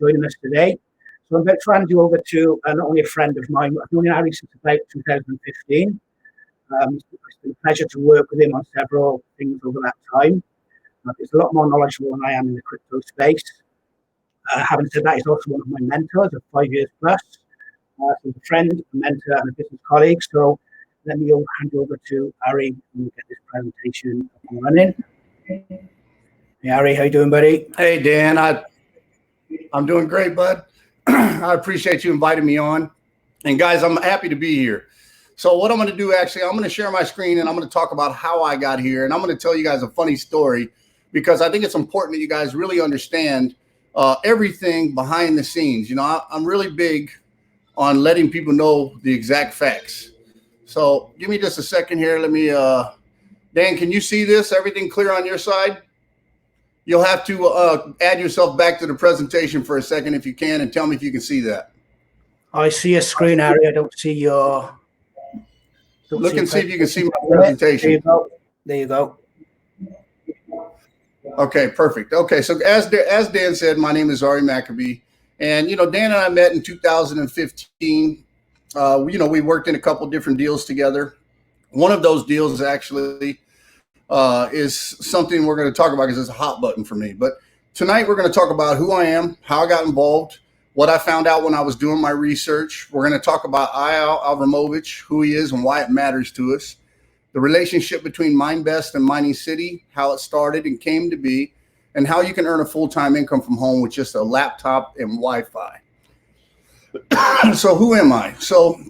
joining us today. So I'm going to try and do over to not only a friend of mine, but I've known Harry since about 2015. It's been a pleasure to work with him on several things over that time. He's a lot more knowledgeable than I am in the crypto space. Having said that, he's also one of my mentors of 5 years plus. So he's a friend, a mentor, and a business colleague. So let me hand over to Harry and we'll get this presentation up and running. Hey, Harry, how you doing, buddy? Hey, Dan. I'm doing great, bud. I appreciate you inviting me on. And guys, I'm happy to be here. So what I'm going to do, actually, I'm going to share my screen and I'm going to talk about how I got here. And I'm going to tell you guys a funny story because I think it's important that you guys really understand everything behind the scenes. You know, I'm really big on letting people know the exact facts. So give me just a second here. Let me, Dan, can you see this? Everything clear on your side? You'll have to add yourself back to the presentation for a second if you can and tell me if you can see that. I see a screen, Harry. I don't see your... Look and see if you can see my presentation. There you go. There you go. Okay, perfect. Okay, so as Dan said, my name is Ari Maccabee. And, you know, Dan and I met in 2015. We worked in a couple different deals together. One of those deals actually is something we're going to talk about because it's a hot button for me. But tonight we're going to talk about who I am, how I got involved, what I found out when I was doing my research. We're going to talk about Aetherium, who he is and why it matters to us. The relationship between MineBest and Mining City, how it started and came to be, and how you can earn a full-time income from home with just a laptop and Wi-Fi. So who am I? So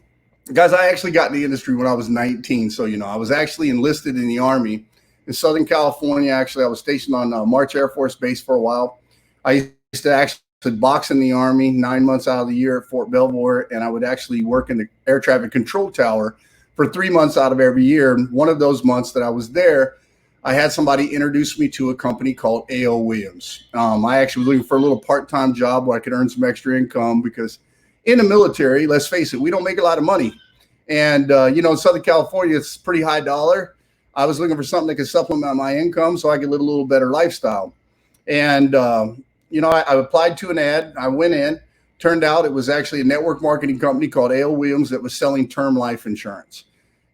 guys, I actually got in the industry when I was 19. So, you know, I was actually enlisted in the Army in Southern California. Actually, I was stationed on March Air Force Base for a while. I used to actually box in the Army 9 months out of the year at Fort Belvoir, and I would actually work in the air traffic control tower for 3 months out of every year. And one of those months that I was there, I had somebody introduce me to a company called A.O. Williams. I actually was looking for a little part-time job where I could earn some extra income because in the military, let's face it, we don't make a lot of money. And, in Southern California, it's pretty high dollar. I was looking for something that could supplement my income so I could live a little better lifestyle. And, I applied to an ad. I went in. Turned out it was actually a network marketing company called A.O. Williams that was selling term life insurance.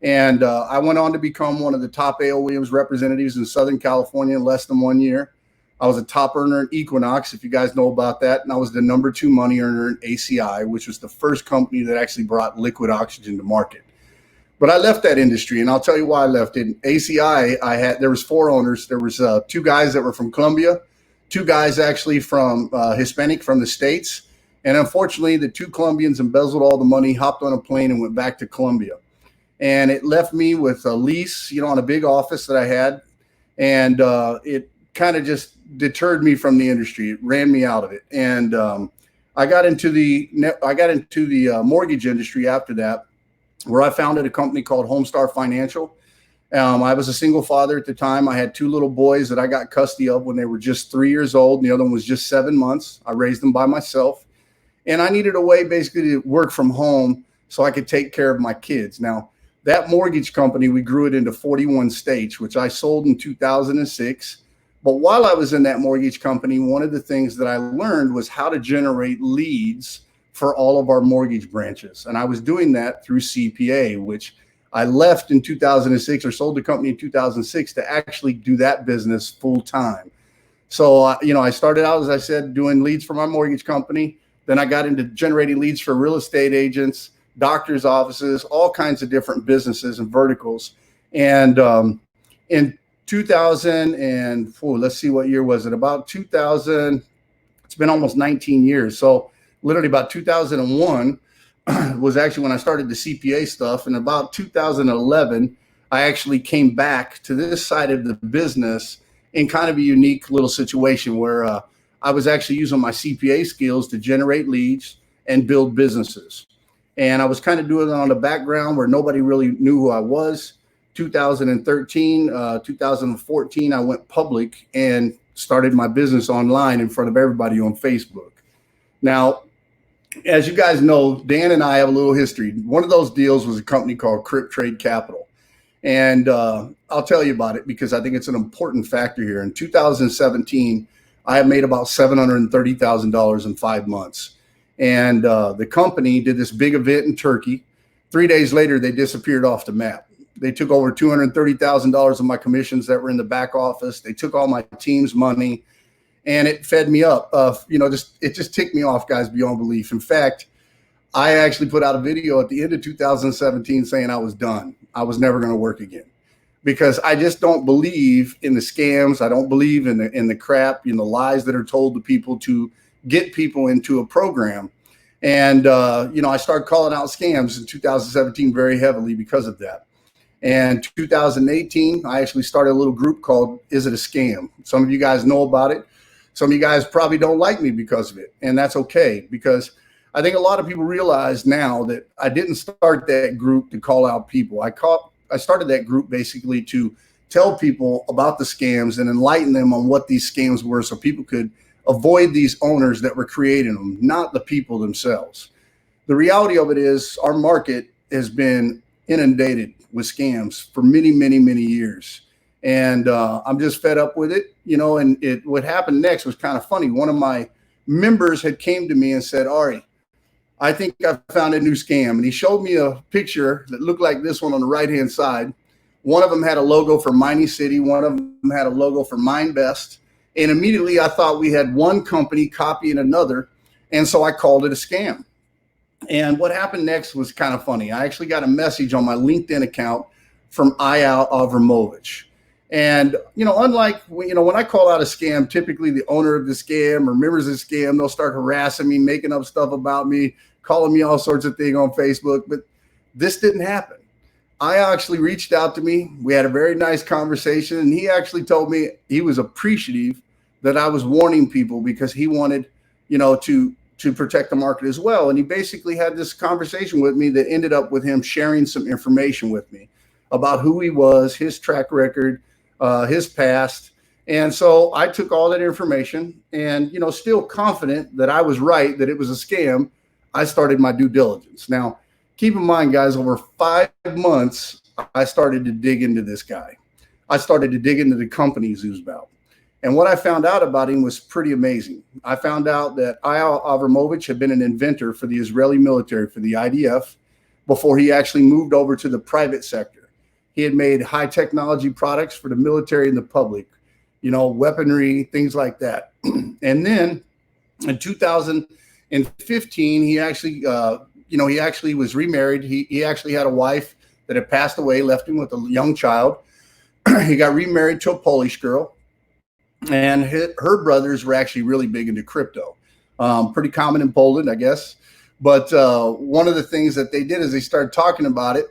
And I went on to become one of the top A.O. Williams representatives in Southern California in less than 1 year. I was a top earner in Equinox, if you guys know about that. And I was the number 2 money earner in ACI, which was the first company that actually brought liquid oxygen to market. But I left that industry, and I'll tell you why I left it. ACI, there was 4 owners. There was 2 guys that were from Colombia, 2 guys actually from Hispanic from the States. And unfortunately, the 2 Colombians embezzled all the money, hopped on a plane, and went back to Colombia. And it left me with a lease, on a big office that I had. And it kind of just deterred me from the industry. It ran me out of it. And I got into the mortgage industry after that, where I founded a company called Homestar Financial. I was a single father at the time. I had 2 little boys that I got custody of when they were just 3 years old. And the other one was just 7 months. I raised them by myself. And I needed a way basically to work from home so I could take care of my kids. Now, that mortgage company, we grew it into 41 states, which I sold in 2006. But while I was in that mortgage company, one of the things that I learned was how to generate leads for all of our mortgage branches. And I was doing that through CPA, which I left in 2006 or sold the company in 2006 to actually do that business full time. So, I started out, as I said, doing leads for my mortgage company. Then I got into generating leads for real estate agents, doctors' offices, all kinds of different businesses and verticals. And in 2000 and let's see, what year was it? About 2000. It's been almost 19 years. So literally about 2001 was actually when I started the CPA stuff. And about 2011, I actually came back to this side of the business in kind of a unique little situation where I was actually using my CPA skills to generate leads and build businesses. And I was kind of doing it on the background where nobody really knew who I was. 2013, 2014, I went public and started my business online in front of everybody on Facebook. Now, as you guys know, Dan and I have a little history. One of those deals was a company called Crypt Trade Capital. And I'll tell you about it because I think it's an important factor here. In 2017, I made about $730,000 in 5 months. And the company did this big event in Turkey. 3 days later, they disappeared off the map. They took over $230,000 of my commissions that were in the back office. They took all my team's money, and it fed me up. It just ticked me off, guys, beyond belief. In fact, I actually put out a video at the end of 2017 saying I was done. I was never going to work again, because I just don't believe in the scams. I don't believe in the crap, the lies that are told to people to get people into a program. And, I started calling out scams in 2017 very heavily because of that. And 2018, I actually started a little group called Is It a Scam? Some of you guys know about it. Some of you guys probably don't like me because of it. And that's okay, because I think a lot of people realize now that I didn't start that group to call out people. I started that group basically to tell people about the scams and enlighten them on what these scams were, so people could avoid these owners that were creating them, not the people themselves. The reality of it is our market has been inundated with scams for many, many, many years. And I'm just fed up with it, and what happened next was kind of funny. One of my members had came to me and said, Ari, I think I found a new scam. And he showed me a picture that looked like this one on the right-hand side. One of them had a logo for Mining City. One of them had a logo for MineBest. And immediately I thought we had one company copying another. And so I called it a scam. And what happened next was kind of funny. I actually got a message on my LinkedIn account from Aetherium. And, unlike, when I call out a scam, typically the owner of the scam or members of the scam, they'll start harassing me, making up stuff about me, calling me all sorts of things on Facebook. But this didn't happen. I actually reached out to me. We had a very nice conversation. And he actually told me he was appreciative that I was warning people, because he wanted, to protect the market as well. And he basically had this conversation with me that ended up with him sharing some information with me about who he was, his track record, his past. And so I took all that information and, still confident that I was right, that it was a scam, I started my due diligence. Now, keep in mind, guys, over 5 months, I started to dig into this guy. I started to dig into the company he was about. And what I found out about him was pretty amazing. I found out that Aetherium had been an inventor for the Israeli military, for the IDF, before he actually moved over to the private sector. He had made high technology products for the military and the public, weaponry, things like that. And then in 2015, he actually was remarried. He actually had a wife that had passed away, left him with a young child. He got remarried to a Polish girl. And her brothers were actually really big into crypto, pretty common in Poland, I guess. But one of the things that they did is they started talking about it.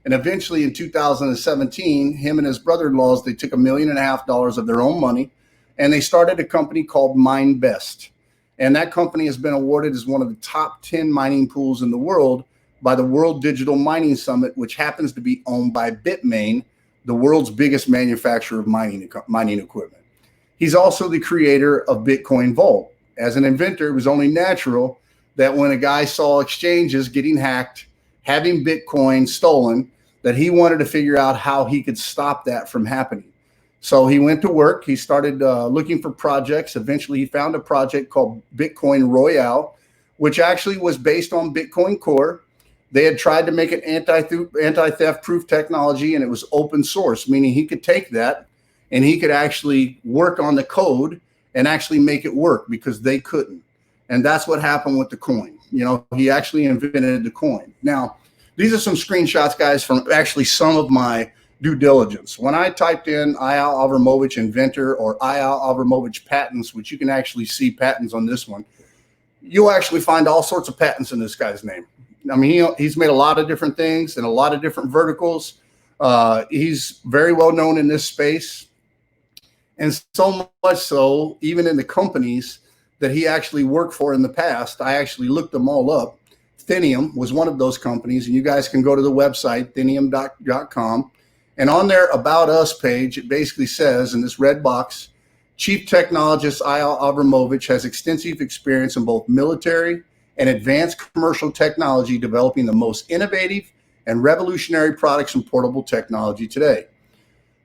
And eventually in 2017, him and his brother-in-laws, they took $1.5 million of their own money, and they started a company called MineBest. And that company has been awarded as one of the top 10 mining pools in the world by the World Digital Mining Summit, which happens to be owned by Bitmain, the world's biggest manufacturer of mining equipment. He's also the creator of Bitcoin Vault. As an inventor, it was only natural that when a guy saw exchanges getting hacked, having Bitcoin stolen, that he wanted to figure out how he could stop that from happening. So he went to work. He started looking for projects. Eventually, he found a project called Bitcoin Royale, which actually was based on Bitcoin Core. They had tried to make an anti-theft proof technology, and it was open source, meaning he could take that and he could actually work on the code and actually make it work, because they couldn't. And that's what happened with the coin. He actually invented the coin. Now, these are some screenshots, guys, from actually some of my due diligence. When I typed in Aetherium inventor or Aetherium patents, which you can actually see patents on this one, you'll actually find all sorts of patents in this guy's name. I mean, he's made a lot of different things in a lot of different verticals. He's very well known in this space. And so much so, even in the companies that he actually worked for in the past, I actually looked them all up. Aetherium was one of those companies, and you guys can go to the website, aetherium.com. And on their About Us page, it basically says in this red box, Chief Technologist Aetherium has extensive experience in both military and advanced commercial technology, developing the most innovative and revolutionary products and portable technology today.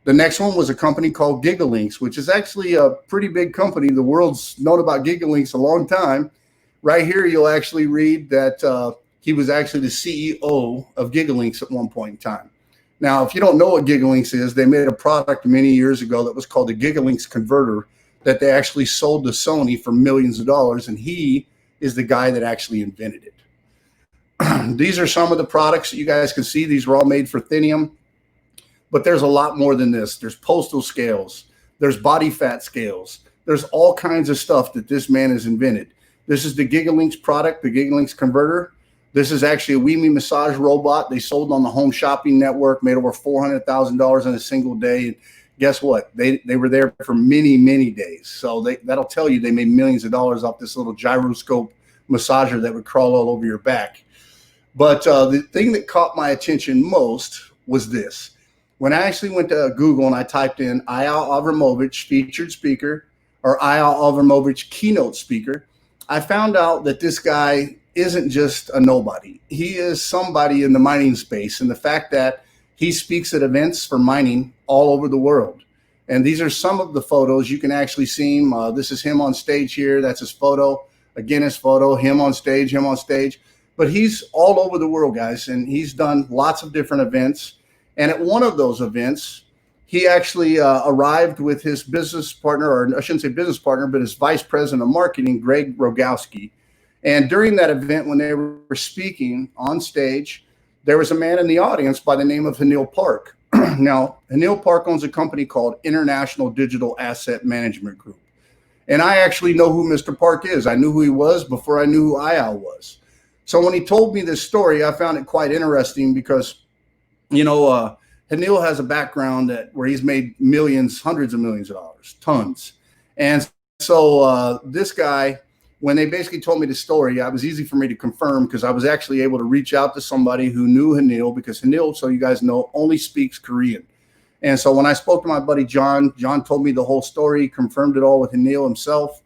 The next one was a company called Gigalinks, which is actually a pretty big company. The world's known about Gigalinks a long time. Right here, you'll actually read that he was actually the CEO of Gigalinks at one point in time. Now, if you don't know what Gigalinks is, they made a product many years ago that was called the Gigalinks converter that they actually sold to Sony for millions of dollars, and he is the guy that actually invented it. These are some of the products that you guys can see. These were all made for Aetherium, but there's a lot more than this. There's postal scales. There's body fat scales. There's all kinds of stuff that this man has invented. This is the Gigalinks product, the Gigalinks converter. This is actually a Weemy massage robot. They sold on the Home Shopping Network, made over $400,000 in a single day. And guess what? They were there for many, many days. So that'll tell you they made millions of dollars off this little gyroscope massager that would crawl all over your back. But the thing that caught my attention most was this. When I actually went to Google and I typed in Eyal Abramovich featured speaker or Eyal Abramovich keynote speaker, I found out that this guy isn't just a nobody. He is somebody in the mining space, and the fact that he speaks at events for mining all over the world. And these are some of the photos. You can actually see him. This is him on stage here. That's his photo. Again, his photo, him on stage, him on stage. But he's all over the world, guys, and he's done lots of different events. And at one of those events, he actually arrived with his business partner, or I shouldn't say business partner, but his vice president of marketing, Greg Rogowski. And during that event, when they were speaking on stage, there was a man in the audience by the name of Hanil Park. Now, Hanil Park owns a company called International Digital Asset Management Group. And I actually know who Mr. Park is. I knew who he was before I knew who Eyal was. So when he told me this story, I found it quite interesting because, you know, Hanil has a background where he's made millions, hundreds of millions of dollars, tons. And so this guy, when they basically told me the story, it was easy for me to confirm because I was actually able to reach out to somebody who knew Hanil, because Hanil, so you guys know, only speaks Korean. And so when I spoke to my buddy John told me the whole story, confirmed it all with Hanil himself.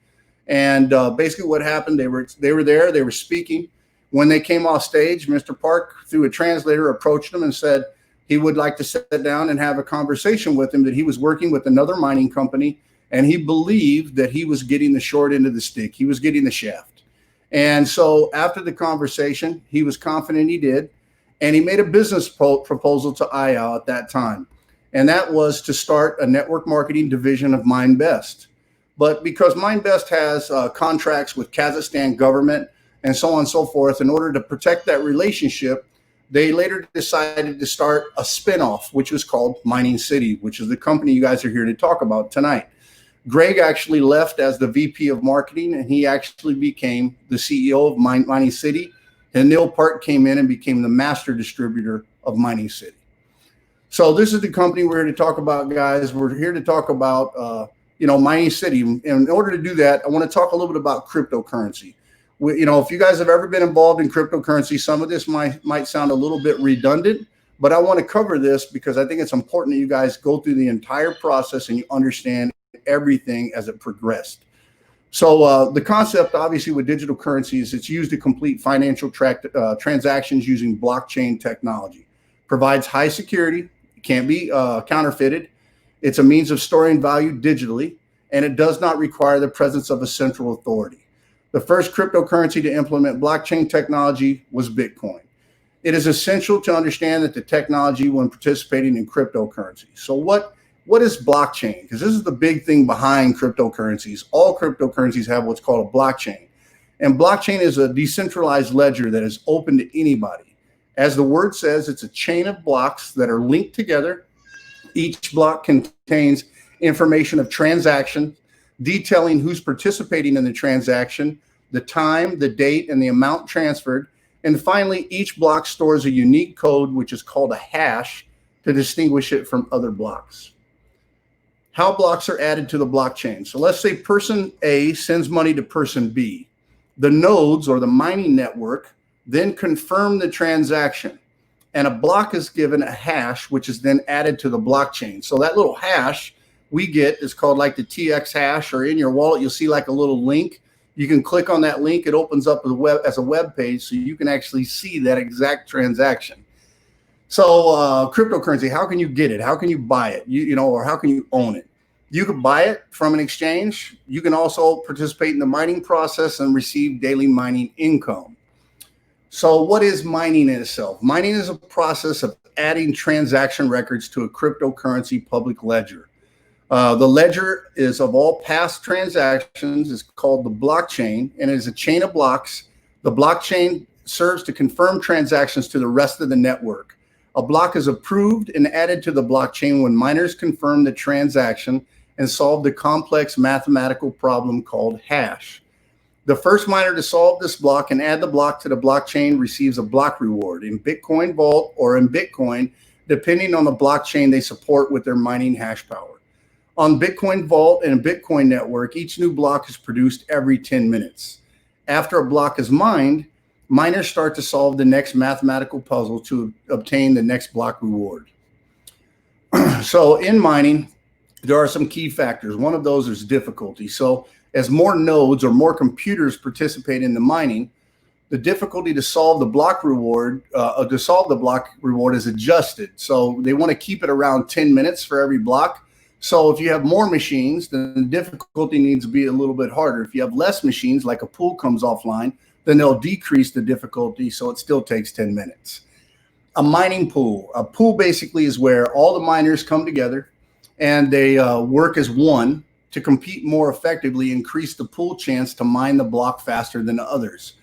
And basically what happened, they were there, they were speaking. When they came off stage, Mr. Park, through a translator, approached them and said he would like to sit down and have a conversation with him, that he was working with another mining company, and he believed that he was getting the short end of the stick. He was getting the shaft. And so after the conversation, he was confident he did, and he made a business proposal to Eyal at that time. And that was to start a network marketing division of MineBest. But because MineBest has contracts with Kazakhstan government and so on and so forth, in order to protect that relationship, they later decided to start a spinoff, which was called Mining City, which is the company you guys are here to talk about tonight. Greg actually left as the VP of marketing, and he actually became the CEO of Mining City. And Neil Park came in and became the master distributor of Mining City. So this is the company we're here to talk about, guys. We're here to talk about, Mining City. And in order to do that, I want to talk a little bit about cryptocurrency. If you guys have ever been involved in cryptocurrency, some of this might sound a little bit redundant, but I want to cover this because I think it's important that you guys go through the entire process and you understand everything as it progressed. So the concept, obviously, with digital currency is it's used to complete financial transactions using blockchain technology. Provides high security, can't be counterfeited. It's a means of storing value digitally, and it does not require the presence of a central authority. The first cryptocurrency to implement blockchain technology was Bitcoin. It is essential to understand that the technology when participating in cryptocurrency. So what is blockchain? Because this is the big thing behind cryptocurrencies. All cryptocurrencies have what's called a blockchain. And blockchain is a decentralized ledger that is open to anybody. As the word says, it's a chain of blocks that are linked together. Each block contains information of transaction, detailing who's participating in the transaction, the time, the date, and the amount transferred. And finally, each block stores a unique code, which is called a hash, to distinguish it from other blocks. How blocks are added to the blockchain. So let's say person A sends money to person B. The nodes, or the mining network, then confirm the transaction. And a block is given a hash, which is then added to the blockchain. So that little hash we get is called like the TX hash, or in your wallet, you'll see like a little link. You can click on that link. It opens up as a web page, so you can actually see that exact transaction. So cryptocurrency, how can you get it? How can you buy it? Or how can you own it? You can buy it from an exchange. You can also participate in the mining process and receive daily mining income. So what is mining in itself? Mining is a process of adding transaction records to a cryptocurrency public ledger. The ledger is of all past transactions. It's called the blockchain, and it is a chain of blocks. The blockchain serves to confirm transactions to the rest of the network. A block is approved and added to the blockchain when miners confirm the transaction and solve the complex mathematical problem called hash. The first miner to solve this block and add the block to the blockchain receives a block reward in Bitcoin Vault or in Bitcoin, depending on the blockchain they support with their mining hash power. On Bitcoin Vault and a Bitcoin network, each new block is produced every 10 minutes. After a block is mined, miners start to solve the next mathematical puzzle to obtain the next block reward. So in mining, there are some key factors. One of those is difficulty. So as more nodes or more computers participate in the mining, the difficulty to solve the block reward, is adjusted. So they want to keep it around 10 minutes for every block. So if you have more machines, then the difficulty needs to be a little bit harder. If you have less machines, like a pool comes offline, then they'll decrease the difficulty, so it still takes 10 minutes. A mining pool. A pool basically is where all the miners come together and they work as one to compete more effectively, increase the pool chance to mine the block faster than others.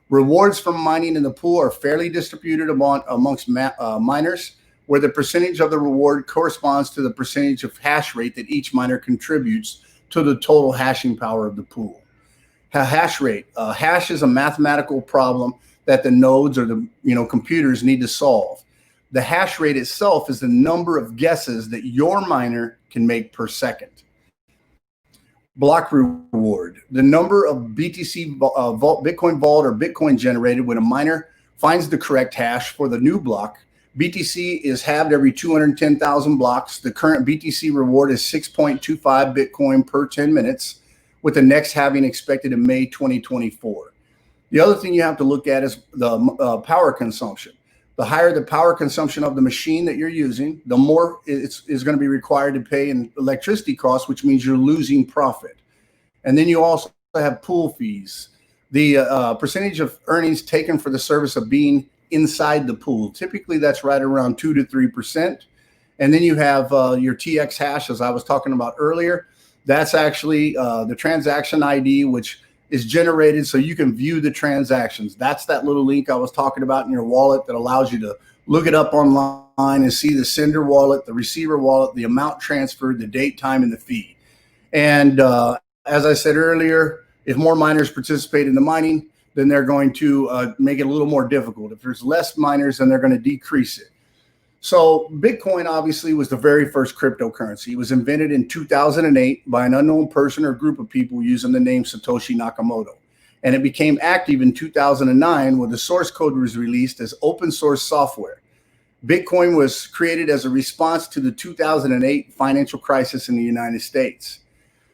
Rewards from mining in the pool are fairly distributed amongst miners, where the percentage of the reward corresponds to the percentage of hash rate that each miner contributes to the total hashing power of the pool. Hash rate. Hash is a mathematical problem that the nodes or the computers need to solve. The hash rate itself is the number of guesses that your miner can make per second. Block reward. The number of BTC Bitcoin Vault or Bitcoin generated when a miner finds the correct hash for the new block. BTC is halved every 210,000 blocks. The current BTC reward is 6.25 Bitcoin per 10 minutes, with the next halving expected in May 2024. The other thing you have to look at is the power consumption. The higher the power consumption of the machine that you're using, the more it's going to be required to pay in electricity costs, which means you're losing profit. And then you also have pool fees. The percentage of earnings taken for the service of being inside the pool. Typically, that's right around 2 to 3%. And then you have your TX hash, as I was talking about earlier. That's actually the transaction ID, which is generated so you can view the transactions. That's that little link I was talking about in your wallet that allows you to look it up online and see the sender wallet, the receiver wallet, the amount transferred, the date, time, and the fee. And as I said earlier, if more miners participate in the mining, then they're going to make it a little more difficult. If there's less miners, then they're going to decrease it. So Bitcoin obviously was the very first cryptocurrency. It was invented in 2008 by an unknown person or group of people using the name Satoshi Nakamoto. And it became active in 2009 when the source code was released as open source software. Bitcoin was created as a response to the 2008 financial crisis in the United States.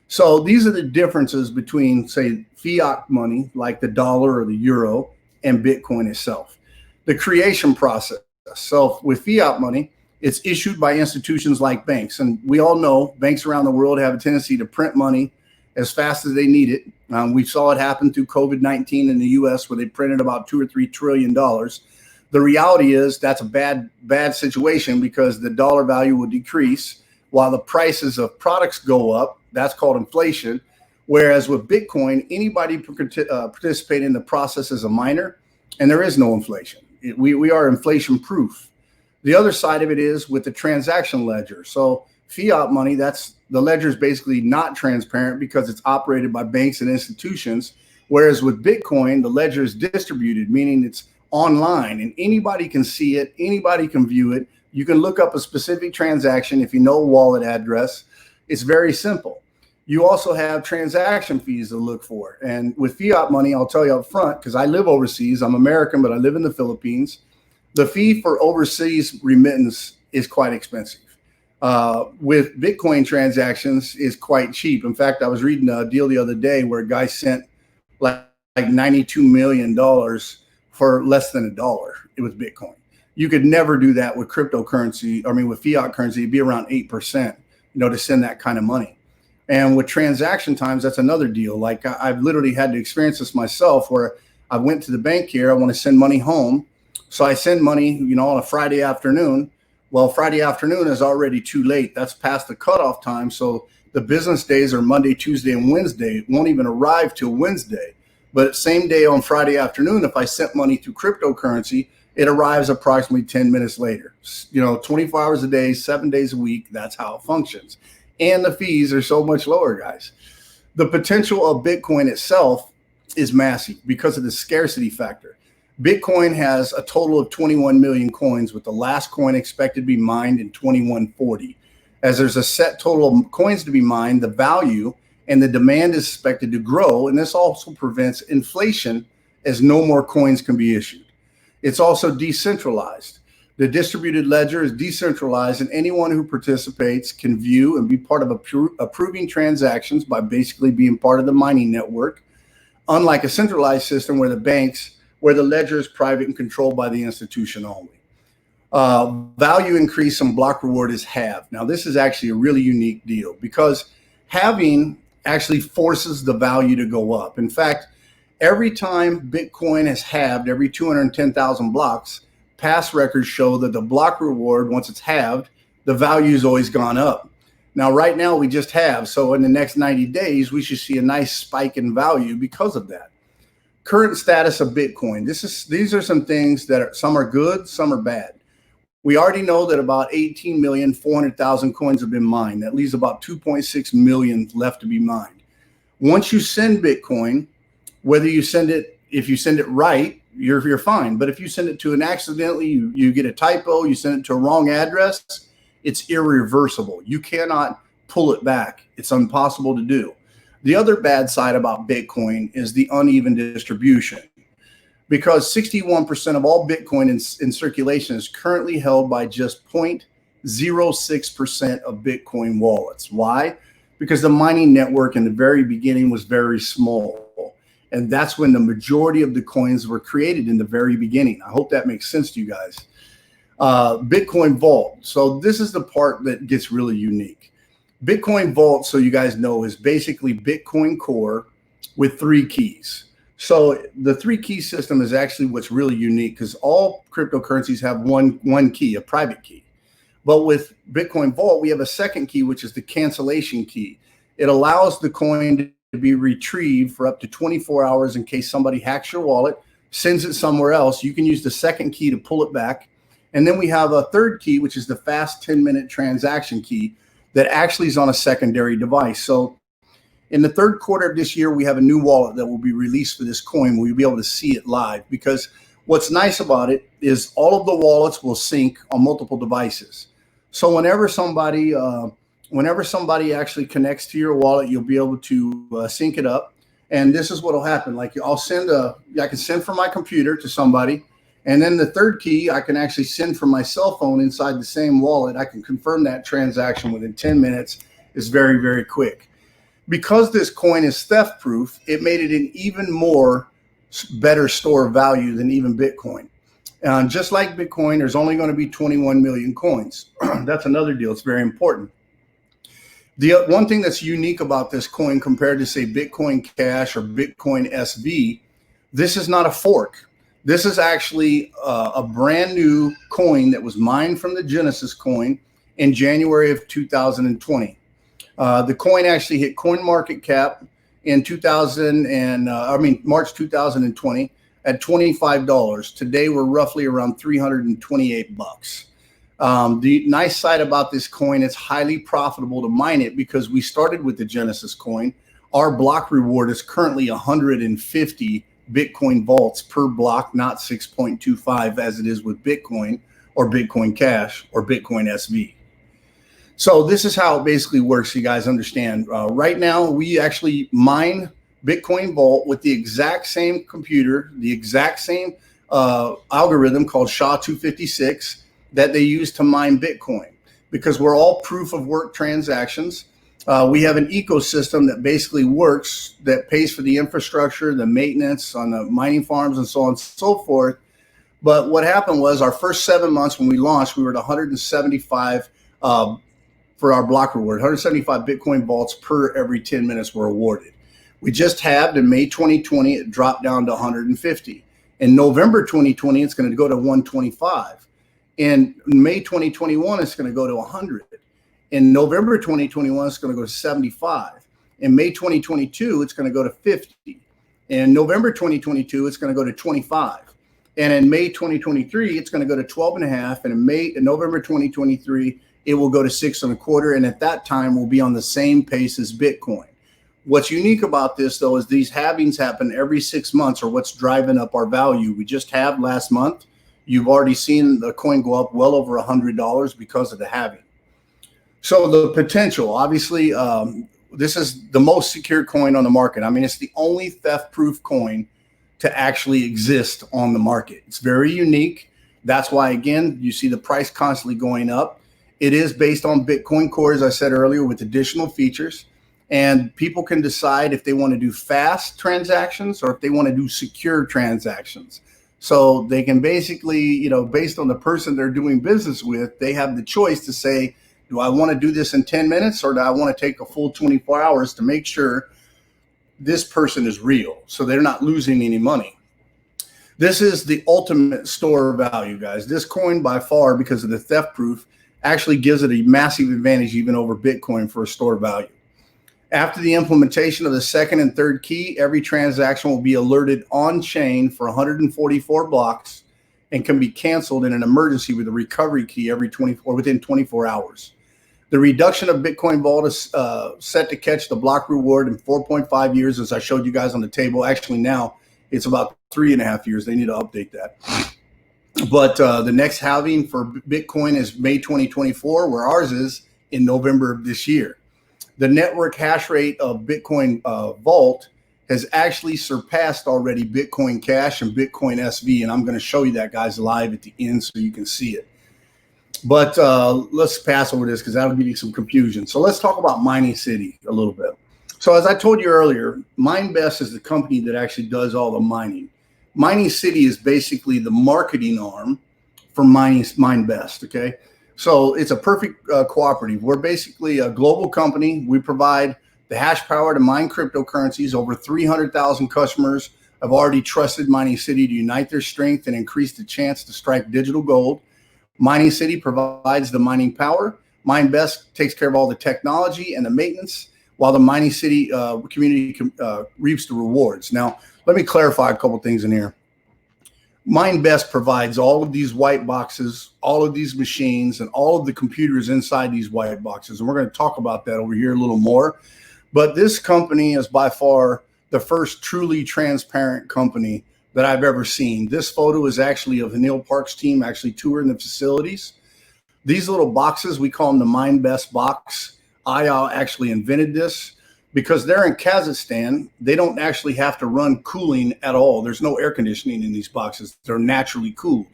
So these are the differences between, say, fiat money, like the dollar or the euro, and Bitcoin itself. The creation process. So with fiat money, it's issued by institutions like banks. And we all know banks around the world have a tendency to print money as fast as they need it. We saw it happen through COVID-19 in the US, where they printed about $2 or $3 trillion. The reality is that's a bad situation, because the dollar value will decrease while the prices of products go up. That's called inflation. Whereas with Bitcoin, anybody participate in the process as a miner, and there is no inflation. We are inflation proof. The other side of it is with the transaction ledger. So fiat money, that's the ledger is basically not transparent because it's operated by banks and institutions. Whereas with Bitcoin, the ledger is distributed, meaning it's online and anybody can see it. Anybody can view it. You can look up a specific transaction if you know a wallet address. It's very simple. You also have transaction fees to look for. And with fiat money, I'll tell you up front, because I live overseas. I'm American, but I live in the Philippines. The fee for overseas remittance is quite expensive. With Bitcoin transactions is quite cheap. In fact, I was reading a deal the other day where a guy sent like $92 million for less than $1. It was Bitcoin. You could never do that with cryptocurrency. I mean, with fiat currency, it'd be around 8%, to send that kind of money. And with transaction times, that's another deal. Like I've literally had to experience this myself where I went to the bank here. I want to send money home. So I send money, on a Friday afternoon. Well, Friday afternoon is already too late. That's past the cutoff time. So the business days are Monday, Tuesday, and Wednesday. It won't even arrive till Wednesday. But same day on Friday afternoon, if I sent money through cryptocurrency, it arrives approximately 10 minutes later. 24 hours a day, 7 days a week. That's how it functions. And the fees are so much lower, guys. The potential of Bitcoin itself is massive because of the scarcity factor. Bitcoin has a total of 21 million coins, with the last coin expected to be mined in 2140. As there's a set total of coins to be mined, the value and the demand is expected to grow, and this also prevents inflation as no more coins can be issued. It's also decentralized. The distributed ledger is decentralized, and anyone who participates can view and be part of approving transactions by basically being part of the mining network, unlike a centralized system where the ledger is private and controlled by the institution only. Value increase and block reward is halved. Now, this is actually a really unique deal because halving actually forces the value to go up. In fact, every time Bitcoin has halved, every 210,000 blocks, past records show that the block reward, once it's halved, the value's always gone up. Now, right now, we just halved. So in the next 90 days, we should see a nice spike in value because of that. Current status of Bitcoin. These are some things that some are good, some are bad. We already know that about 18,400,000 coins have been mined. That leaves about 2.6 million left to be mined. Once you send Bitcoin, whether you send it, if you send it right, you're fine. But if you send it to an accidentally, you get a typo, you send it to a wrong address, it's irreversible. You cannot pull it back. It's impossible to do. The other bad side about Bitcoin is the uneven distribution, because 61% of all Bitcoin in circulation is currently held by just 0.06% of Bitcoin wallets. Why? Because the mining network in the very beginning was very small. And that's when the majority of the coins were created in the very beginning. I hope that makes sense to you guys. Bitcoin Vault. So this is the part that gets really unique. Bitcoin Vault, so you guys know, is basically Bitcoin Core with 3 keys. So the 3 key system is actually what's really unique, because all cryptocurrencies have one key, a private key. But with Bitcoin Vault, we have a second key, which is the cancellation key. It allows the coin to be retrieved for up to 24 hours in case somebody hacks your wallet, sends it somewhere else. You can use the second key to pull it back. And then we have a third key, which is the fast 10-minute transaction key that actually is on a secondary device. So in the third quarter of this year, we have a new wallet that will be released for this coin. We'll be able to see it live, because what's nice about it is all of the wallets will sync on multiple devices. So whenever somebody actually connects to your wallet, you'll be able to sync it up. And this is what will happen. Like I can send from my computer to somebody. And then the third key, I can actually send from my cell phone inside the same wallet. I can confirm that transaction within 10 minutes. It's very, very quick. Because this coin is theft proof, it made it an even more better store of value than even Bitcoin. And just like Bitcoin, there's only going to be 21 million coins. That's another deal. It's very important. The one thing that's unique about this coin compared to, say, Bitcoin Cash or Bitcoin SV, this is not a fork. This is actually a brand new coin that was mined from the Genesis coin in January of 2020. The coin actually hit CoinMarketCap in March 2020 at $25. Today we're roughly around $328. The nice side about this coin, it's highly profitable to mine it because we started with the Genesis coin. Our block reward is currently 150 Bitcoin vaults per block, not 6.25 as it is with Bitcoin or Bitcoin Cash or Bitcoin SV. So this is how it basically works, so you guys understand. Right now, we actually mine Bitcoin Vault with the exact same computer, the exact same algorithm called SHA-256 that they use to mine Bitcoin, because we're all proof of work transactions. We have an ecosystem that basically works, that pays for the infrastructure, the maintenance on the mining farms, and so on and so forth. But what happened was our first 7 months when we launched, we were at 175 for our block reward. 175 Bitcoin vaults per every 10 minutes were awarded. We just halved in May 2020, it dropped down to 150. In November 2020, it's going to go to 125. In May 2021, it's going to go to 100. In November 2021, it's going to go to 75. In May 2022, it's going to go to 50. In November 2022, it's going to go to 25. And in May 2023, it's going to go to 12.5. And in November 2023, it will go to 6.25. And at that time, we'll be on the same pace as Bitcoin. What's unique about this, though, is these halvings happen every 6 months, or what's driving up our value. We just halved last month. You've already seen the coin go up well over $100 because of the halving. So the potential, obviously, this is the most secure coin on the market. I mean, it's the only theft-proof coin to actually exist on the market. It's very unique. That's why, again, you see the price constantly going up. It is based on Bitcoin Core, as I said earlier, with additional features. And people can decide if they want to do fast transactions or if they want to do secure transactions. So they can basically, you know, based on the person they're doing business with, they have the choice to say, do I want to do this in 10 minutes or do I want to take a full 24 hours to make sure this person is real so they're not losing any money? This is the ultimate store of value, guys. This coin by far, because of the theft proof, actually gives it a massive advantage even over Bitcoin for a store of value. After the implementation of the second and third key, every transaction will be alerted on chain for 144 blocks and can be canceled in an emergency with a recovery key within 24 hours. The reduction of Bitcoin Vault is set to catch the block reward in 4.5 years, as I showed you guys on the table. Actually, now it's about 3.5 years. They need to update that. But the next halving for Bitcoin is May 2024, where ours is in November of this year. The network hash rate of Bitcoin Vault has actually surpassed already Bitcoin Cash and Bitcoin SV. And I'm going to show you that, guys, live at the end so you can see it. But let's pass over this because that'll give you some confusion. So let's talk about Mining City a little bit. So as I told you earlier, MineBest is the company that actually does all the mining. Mining City is basically the marketing arm for MineBest, okay? So it's a perfect cooperative. We're basically a global company. We provide the hash power to mine cryptocurrencies. Over 300,000 customers have already trusted Mining City to unite their strength and increase the chance to strike digital gold. Mining City provides the mining power. MineBest takes care of all the technology and the maintenance, while the Mining City community reaps the rewards. Now, let me clarify a couple things in here. MineBest provides all of these white boxes, all of these machines, and all of the computers inside these white boxes. And we're going to talk about that over here a little more. But this company is by far the first truly transparent company that I've ever seen. This photo is actually of the Neil Park's team actually touring the facilities. These little boxes, we call them the MineBest box. I actually invented this because they're in Kazakhstan. They don't actually have to run cooling at all. There's no air conditioning in these boxes. They're naturally cooled.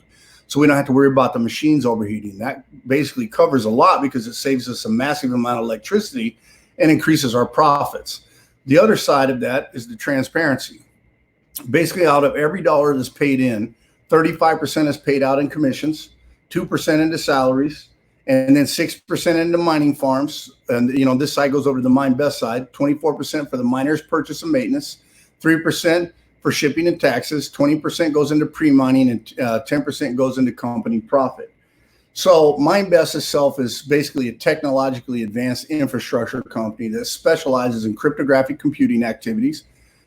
So we don't have to worry about the machines overheating. That basically covers a lot because it saves us a massive amount of electricity and increases our profits. The other side of that is the transparency. Basically, out of every dollar that's paid in, 35% is paid out in commissions, 2% into salaries, and then 6% into mining farms. And, you know, this side goes over to the MineBest side, 24% for the miners' purchase and maintenance, 3% for shipping and taxes, 20% goes into pre-mining, and 10% goes into company profit. So MineBest itself is basically a technologically advanced infrastructure company that specializes in cryptographic computing activities.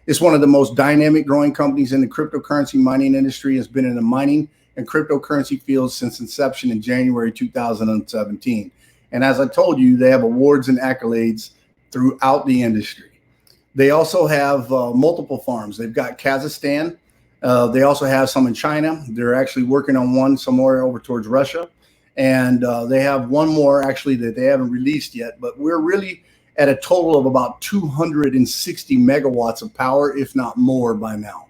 It's one of the most dynamic growing companies in the cryptocurrency mining industry. Has been in the mining and cryptocurrency fields since inception in January 2017. And as I told you, they have awards and accolades throughout the industry. They also have multiple farms. They've got Kazakhstan. They also have some in China. They're actually working on one somewhere over towards Russia. And they have one more actually that they haven't released yet. But we're really at a total of about 260 megawatts of power, if not more by now.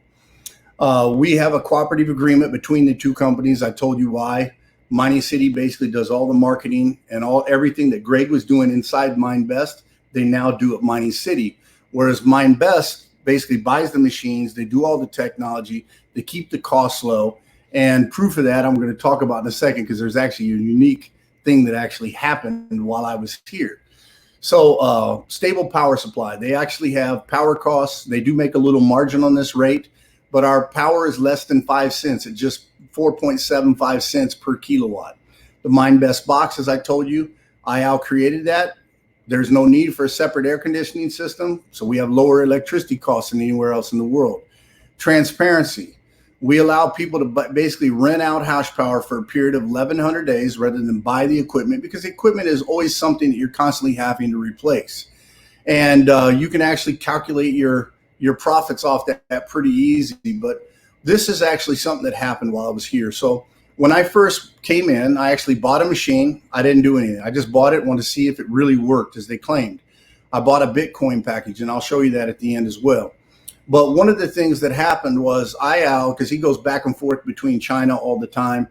We have a cooperative agreement between the two companies. I told you why. Mining City basically does all the marketing and everything that Greg was doing inside MineBest, they now do at Mining City. Whereas MineBest basically buys the machines, they do all the technology, they keep the costs low, And proof of that, I'm going to talk about in a second, because there's actually a unique thing that actually happened while I was here. So stable power supply, they actually have power costs. They do make a little margin on this rate, but our power is less than 5 cents at just 4.75 cents per kilowatt. The MineBest box, as I told you, IAL created that. There's no need for a separate air conditioning system, so we have lower electricity costs than anywhere else in the world. Transparency. We allow people to basically rent out hash power for a period of 1,100 days rather than buy the equipment, because equipment is always something that you're constantly having to replace. And you can actually calculate your profits off that pretty easy. But this is actually something that happened while I was here. So when I first came in, I actually bought a machine. I didn't do anything. I just bought it, wanted to see if it really worked as they claimed. I bought a Bitcoin package, and I'll show you that at the end as well. But one of the things that happened was IAL, because he goes back and forth between China all the time,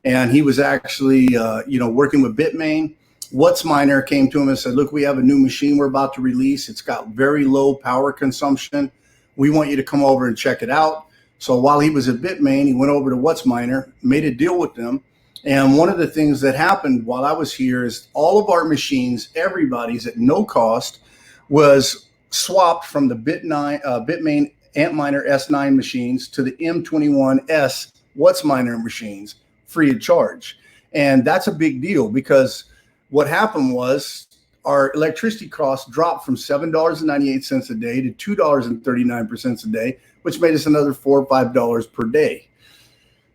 and he was actually, working with Bitmain. WhatsMiner came to him and said, look, we have a new machine we're about to release. It's got very low power consumption. We want you to come over and check it out. So while he was at Bitmain, he went over to WhatsMiner, made a deal with them. And one of the things that happened while I was here is all of our machines, everybody's at no cost, was swapped from the Bitmain Antminer S9 machines to the M21S WhatsMiner machines free of charge. And that's a big deal, because what happened was our electricity costs dropped from $7.98 a day to $2.39 a day, which made us another $4 or $5 per day.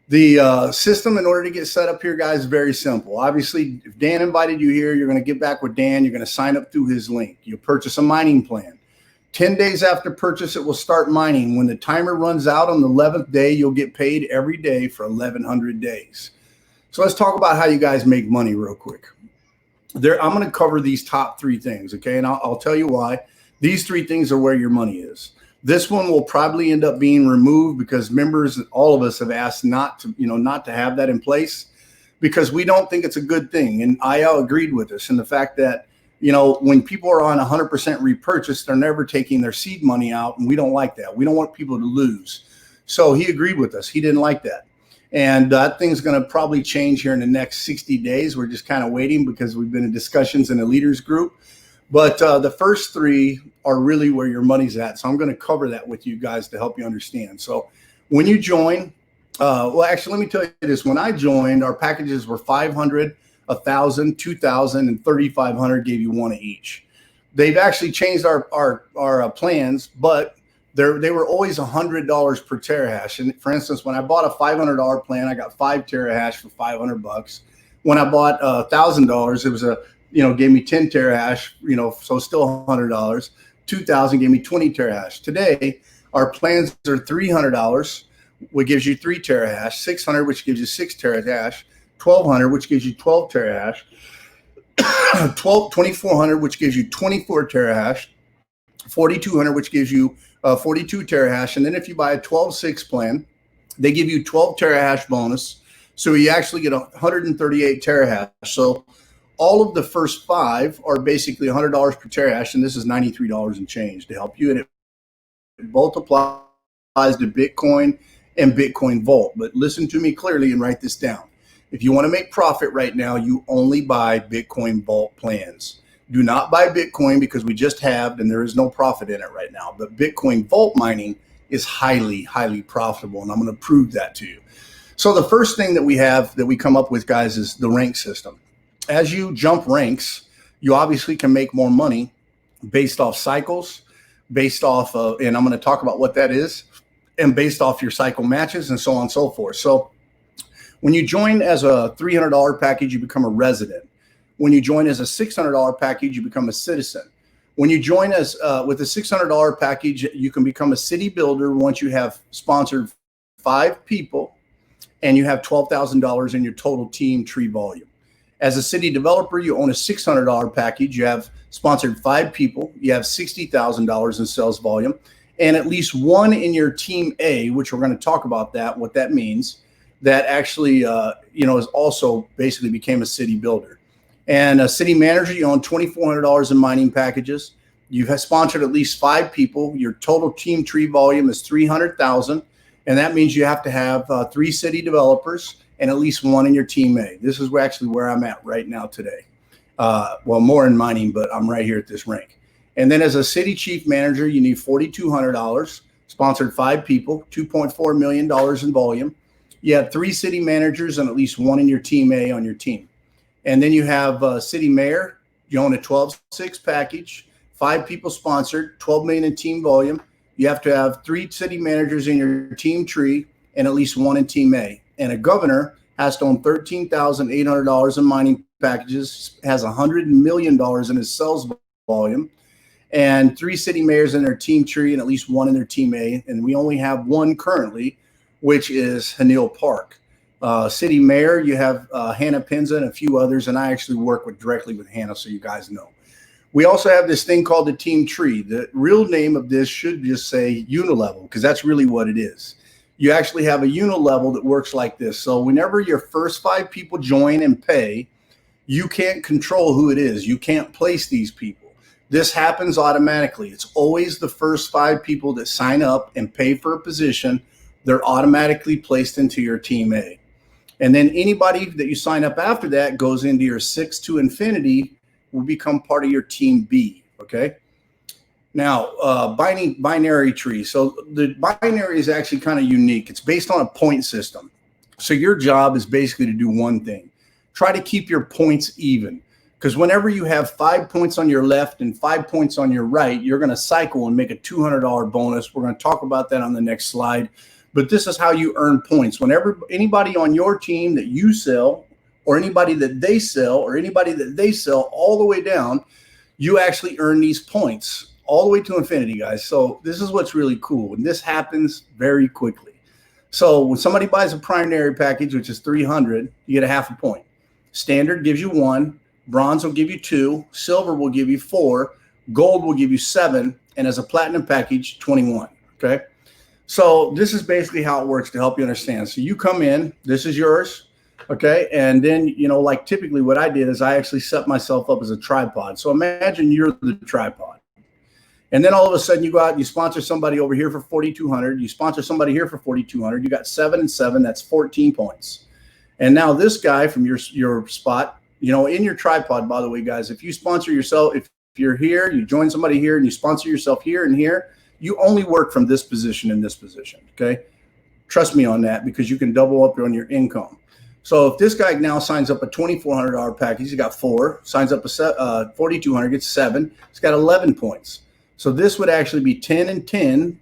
The system, in order to get set up here, guys, is very simple. Obviously, if Dan invited you here, you're going to get back with Dan. You're going to sign up through his link. You'll purchase a mining plan. 10 days after purchase, it will start mining. When the timer runs out on the 11th day, you'll get paid every day for 1,100 days. So let's talk about how you guys make money real quick. I'm going to cover these top 3 things, okay? And I'll tell you why. These 3 things are where your money is. This one will probably end up being removed, because members, all of us, have asked not to have that in place, because we don't think it's a good thing. And IL agreed with us in the fact that, when people are on 100% repurchase, they're never taking their seed money out, and we don't like that. We don't want people to lose. So he agreed with us. He didn't like that. And that thing's going to probably change here in the next 60 days. We're just kind of waiting, because we've been in discussions in a leaders group. But the first 3 are really where your money's at. So I'm going to cover that with you guys to help you understand. So when you join, actually, let me tell you this. When I joined, our packages were 500, 1,000, 2,000, and 3,500, gave you 1 of each. They've actually changed our plans, but they were always $100 per terahash. And for instance, when I bought a $500 plan, I got 5 terahash for $500. When I bought $1,000, it was gave me 10 terahash, so still $100. 2,000 gave me 20 terahash. Today, our plans are $300, which gives you 3 terahash, 600, which gives you 6 terahash, 1,200, which gives you 12 terahash, 2,400, which gives you 24 terahash, 4,200, which gives you 42 terahash. And then if you buy a 12/6 plan, they give you 12 terahash bonus. So you actually get 138 terahash. So all of the first 5 are basically $100 per terahash, and this is $93 and change to help you. And it both applies to Bitcoin and Bitcoin Vault. But listen to me clearly and write this down. If you want to make profit right now, you only buy Bitcoin Vault plans. Do not buy Bitcoin, because we just halved and there is no profit in it right now. But Bitcoin Vault mining is highly, highly profitable, and I'm going to prove that to you. So the first thing that we come up with, guys, is the rank system. As you jump ranks, you obviously can make more money based off cycles, based off of, and I'm going to talk about what that is, and based off your cycle matches and so on and so forth. So when you join as a $300 package, you become a resident. When you join as a $600 package, you become a citizen. When you join as with a $600 package, you can become a city builder once you have sponsored 5 people and you have $12,000 in your total team tree volume. As a city developer, you own a $600 package. You have sponsored 5 people. You have $60,000 in sales volume, and at least 1 in your team A, which we're going to talk about that, what that means, that actually, is also basically became a city builder. And a city manager, you own $2,400 in mining packages. You have sponsored at least 5 people. Your total team tree volume is 300,000. And that means you have to have 3 city developers and at least 1 in your team A. This is actually where I'm at right now today. Well, more in mining, but I'm right here at this rank. And then as a city chief manager, you need $4,200, sponsored 5 people, $2.4 million in volume. You have 3 city managers and at least 1 in your team A on your team. And then you have city mayor, you own a 12-6 package, 5 people sponsored, 12 million in team volume. You have to have 3 city managers in your team tree and at least 1 in team A. And a governor has to own $13,800 in mining packages, has $100 million in his sales volume, and 3 city mayors in their team tree and at least 1 in their team A. And we only have 1 currently, which is Hanil Park. City mayor, you have Hannah Penza and a few others, and I actually work directly with Hannah, so you guys know. We also have this thing called the team tree. The real name of this should just say unilevel, because that's really what it is. You actually have a unilevel that works like this. So whenever your first 5 people join and pay, you can't control who it is. You can't place these people. This happens automatically. It's always the first 5 people that sign up and pay for a position. They're automatically placed into your team A. And then anybody that you sign up after that goes into your 6 to infinity, will become part of your team B. Okay. Now, binary tree. So the binary is actually kind of unique. It's based on a point system. So your job is basically to do one thing. Try to keep your points even. Because whenever you have 5 points on your left and 5 points on your right, you're going to cycle and make a $200 bonus. We're going to talk about that on the next slide. But this is how you earn points. Whenever anybody on your team that you sell, or anybody that they sell, or anybody that they sell all the way down, you actually earn these points all the way to infinity, guys. So this is what's really cool. And this happens very quickly. So when somebody buys a primary package, which is 300, you get a half a point. Standard gives you 1. Bronze will give you 2. Silver will give you 4. Gold will give you 7. And as a platinum package, 21. Okay. So this is basically how it works to help you understand. So you come in, this is yours. Okay. And then, you know, like typically what I did is I actually set myself up as a tripod. So imagine you're the tripod. And then all of a sudden you go out and you sponsor somebody over here for 4,200. You sponsor somebody here for 4,200. You got 7 and 7. That's 14 points. And now this guy from your spot, you know, in your tripod, by the way, guys, if you sponsor yourself, if you're here, you join somebody here and you sponsor yourself here and here, you only work from this position and this position. Okay. Trust me on that, because you can double up on your income. So if this guy now signs up a $2,400 package, he got 4, signs up a 4,200, gets 7, he's got 11 points. So this would actually be 10 and 10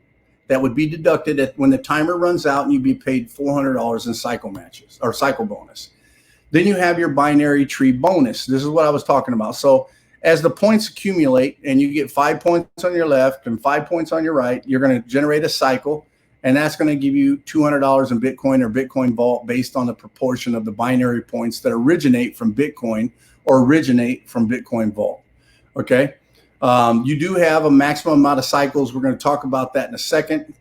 that would be deducted when the timer runs out, and you'd be paid $400 in cycle matches or cycle bonus. Then you have your binary tree bonus. This is what I was talking about. So as the points accumulate and you get 5 points on your left and 5 points on your right, you're going to generate a cycle, and that's going to give you $200 in Bitcoin or Bitcoin Vault based on the proportion of the binary points that originate from Bitcoin or originate from Bitcoin Vault. Okay. You do have a maximum amount of cycles. We're going to talk about that in a second.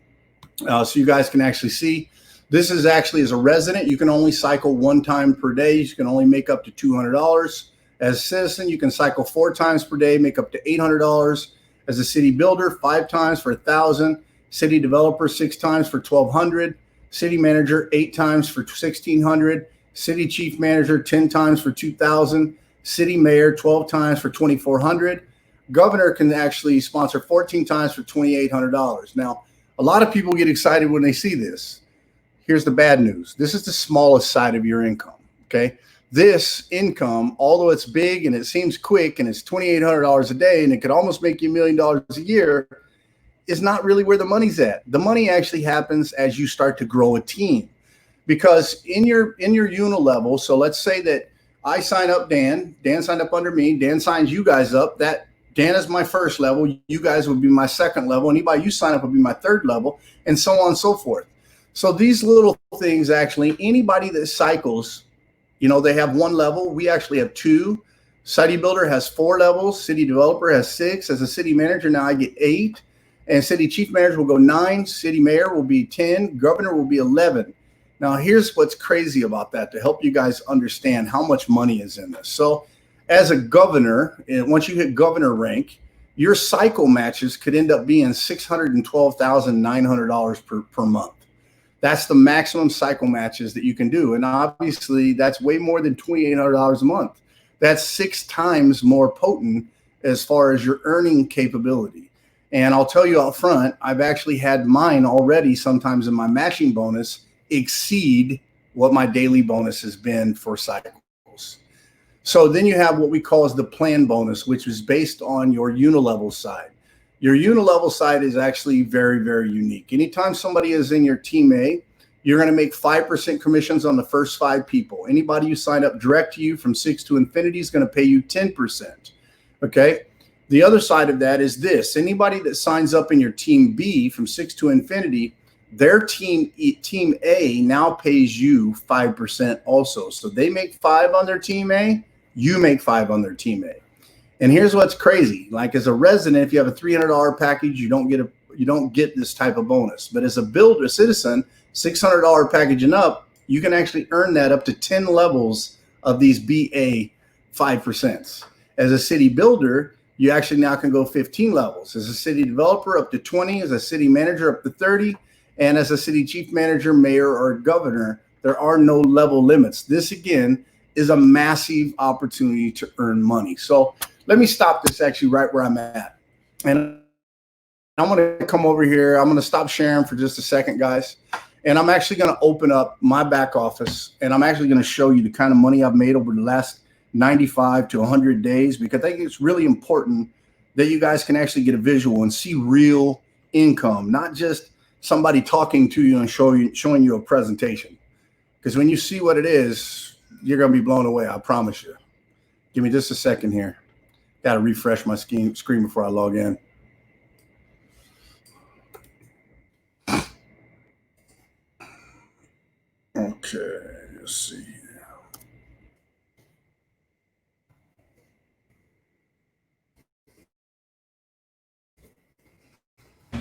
So you guys can actually see. This is actually, as a resident, you can only cycle 1 time per day. You can only make up to $200. As a citizen, you can cycle 4 times per day, make up to $800. As a city builder, 5 times for $1,000. City developer, 6 times for $1,200. City manager, 8 times for $1,600. City chief manager, 10 times for $2,000. City mayor, 12 times for $2,400. Governor can actually sponsor 14 times for $2,800. Now, a lot of people get excited when they see this. Here's the bad news. This is the smallest side of your income. Okay. This income, although it's big and it seems quick and it's $2,800 a day and it could almost make you $1 million a year, is not really where the money's at. The money actually happens as you start to grow a team, because in your unilevel. So let's say that I sign up Dan signed up under me, Dan signs you guys up. That Dan is my first level. You guys would be my second level. Anybody you sign up would be my third level, and so on and so forth. So these little things, actually, anybody that cycles, you know, they have 1 level. We actually have 2. City builder has 4 levels. City developer has 6. As a city manager, now I get 8. And city chief manager will go 9. City mayor will be 10. Governor will be 11. Now, here's what's crazy about that to help you guys understand how much money is in this. So as a governor, once you hit governor rank, your cycle matches could end up being $612,900 per month. That's the maximum cycle matches that you can do. And obviously that's way more than $2,800 a month. That's 6 times more potent as far as your earning capability. And I'll tell you out front, I've actually had mine already sometimes in my matching bonus exceed what my daily bonus has been for cycles. So then you have what we call as the plan bonus, which is based on your unilevel side. Your unilevel side is actually very, very unique. Anytime somebody is in your team A, you're going to make 5% commissions on the first 5 people. Anybody you sign up direct to you from 6 to infinity is going to pay you 10%. Okay. The other side of that is this. Anybody that signs up in your team B from 6 to infinity, their team A now pays you 5% also. So they make 5 on their team A, you make 5 on their team A. And here's what's crazy. Like as a resident, if you have a $300 package, you don't get this type of bonus. But as a builder, citizen, $600 package and up, you can actually earn that up to 10 levels of these BA 5%. As a city builder, you actually now can go 15 levels. As a city developer, up to 20. As a city manager, up to 30. And as a city chief manager, mayor, or governor, there are no level limits. This, again, is a massive opportunity to earn money. So let me stop this actually right where I'm at. And I'm going to come over here. I'm going to stop sharing for just a second, guys. And I'm actually going to open up my back office, and I'm actually going to show you the kind of money I've made over the last 95 to 100 days, because I think it's really important that you guys can actually get a visual and see real income, not just somebody talking to you and showing you a presentation. Because when you see what it is, you're going to be blown away. I promise you. Give me just a second here. Got to refresh my screen before I log in. Okay, let's see.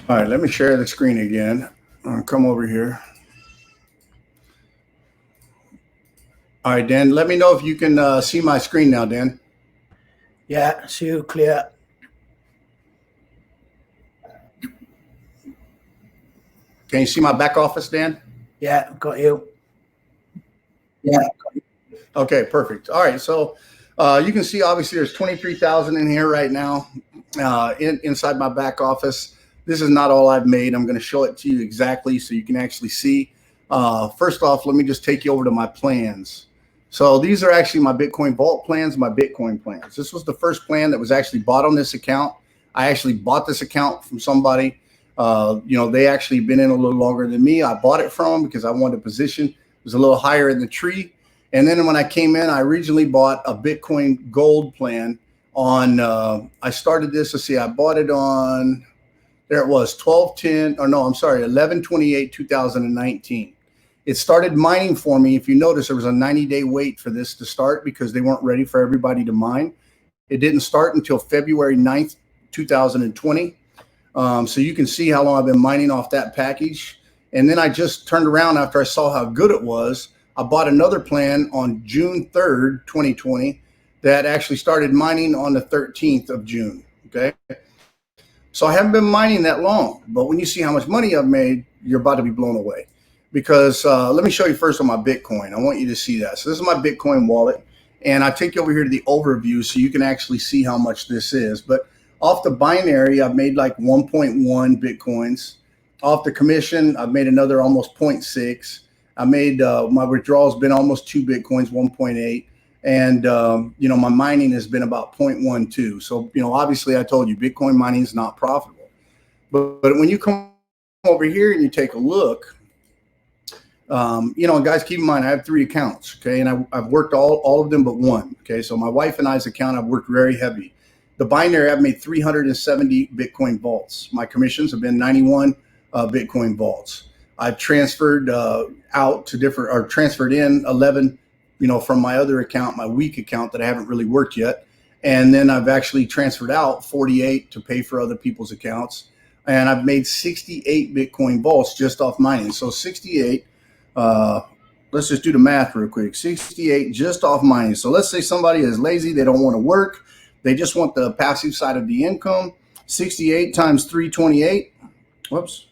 All right, let me share the screen again. I'll come over here. All right, Dan, let me know if you can see my screen now, Dan. Yeah, see you clear. Can you see my back office, Dan? Yeah, got you. Yeah. Okay, perfect. All right, so you can see obviously there's 23,000 in here right now inside my back office. This is not all I've made. I'm going to show it to you exactly so you can actually see. First off, let me just take you over to my plans. So these are actually my Bitcoin vault plans, my Bitcoin plans. This was the first plan that was actually bought on this account. I actually bought this account from somebody. They actually been in a little longer than me. I bought it from them because I wanted a position. It was a little higher in the tree. And then when I came in, I originally bought a Bitcoin gold plan on, I started this, let's see, I bought it on, there it was, 11/28/2019. It started mining for me. If you notice, there was a 90-day wait for this to start because they weren't ready for everybody to mine. It didn't start until February 9th, 2020. So you can see how long I've been mining off that package. And then I just turned around after I saw how good it was. I bought another plan on June 3rd, 2020 that actually started mining on the 13th of June. Okay. So I haven't been mining that long, but when you see how much money I've made, you're about to be blown away. Because let me show you first on my Bitcoin. I want you to see that. So this is my Bitcoin wallet, and I take you over here to the overview so you can actually see how much this is. But off the binary, I've made like 1.1 Bitcoins. Off the commission, I've made another almost 0.6. I made my withdrawals been almost 2 Bitcoins, 1.8. And, my mining has been about 0.12. So, obviously I told you Bitcoin mining is not profitable. But when you come over here and you take a look, guys, keep in mind, I have 3 accounts. Okay. And I've worked all of them but one. Okay. So my wife and I's account, I've worked very heavy. The binary, I've made 370 Bitcoin vaults. My commissions have been 91 Bitcoin vaults. I've transferred transferred in 11, from my other account, my weak account that I haven't really worked yet. And then I've actually transferred out 48 to pay for other people's accounts. And I've made 68 Bitcoin vaults just off mining. So 68, let's just do the math real quick. 68 just off mining. So let's say somebody is lazy. They don't want to work. They just want the passive side of the income. 68 times 328. Whoops.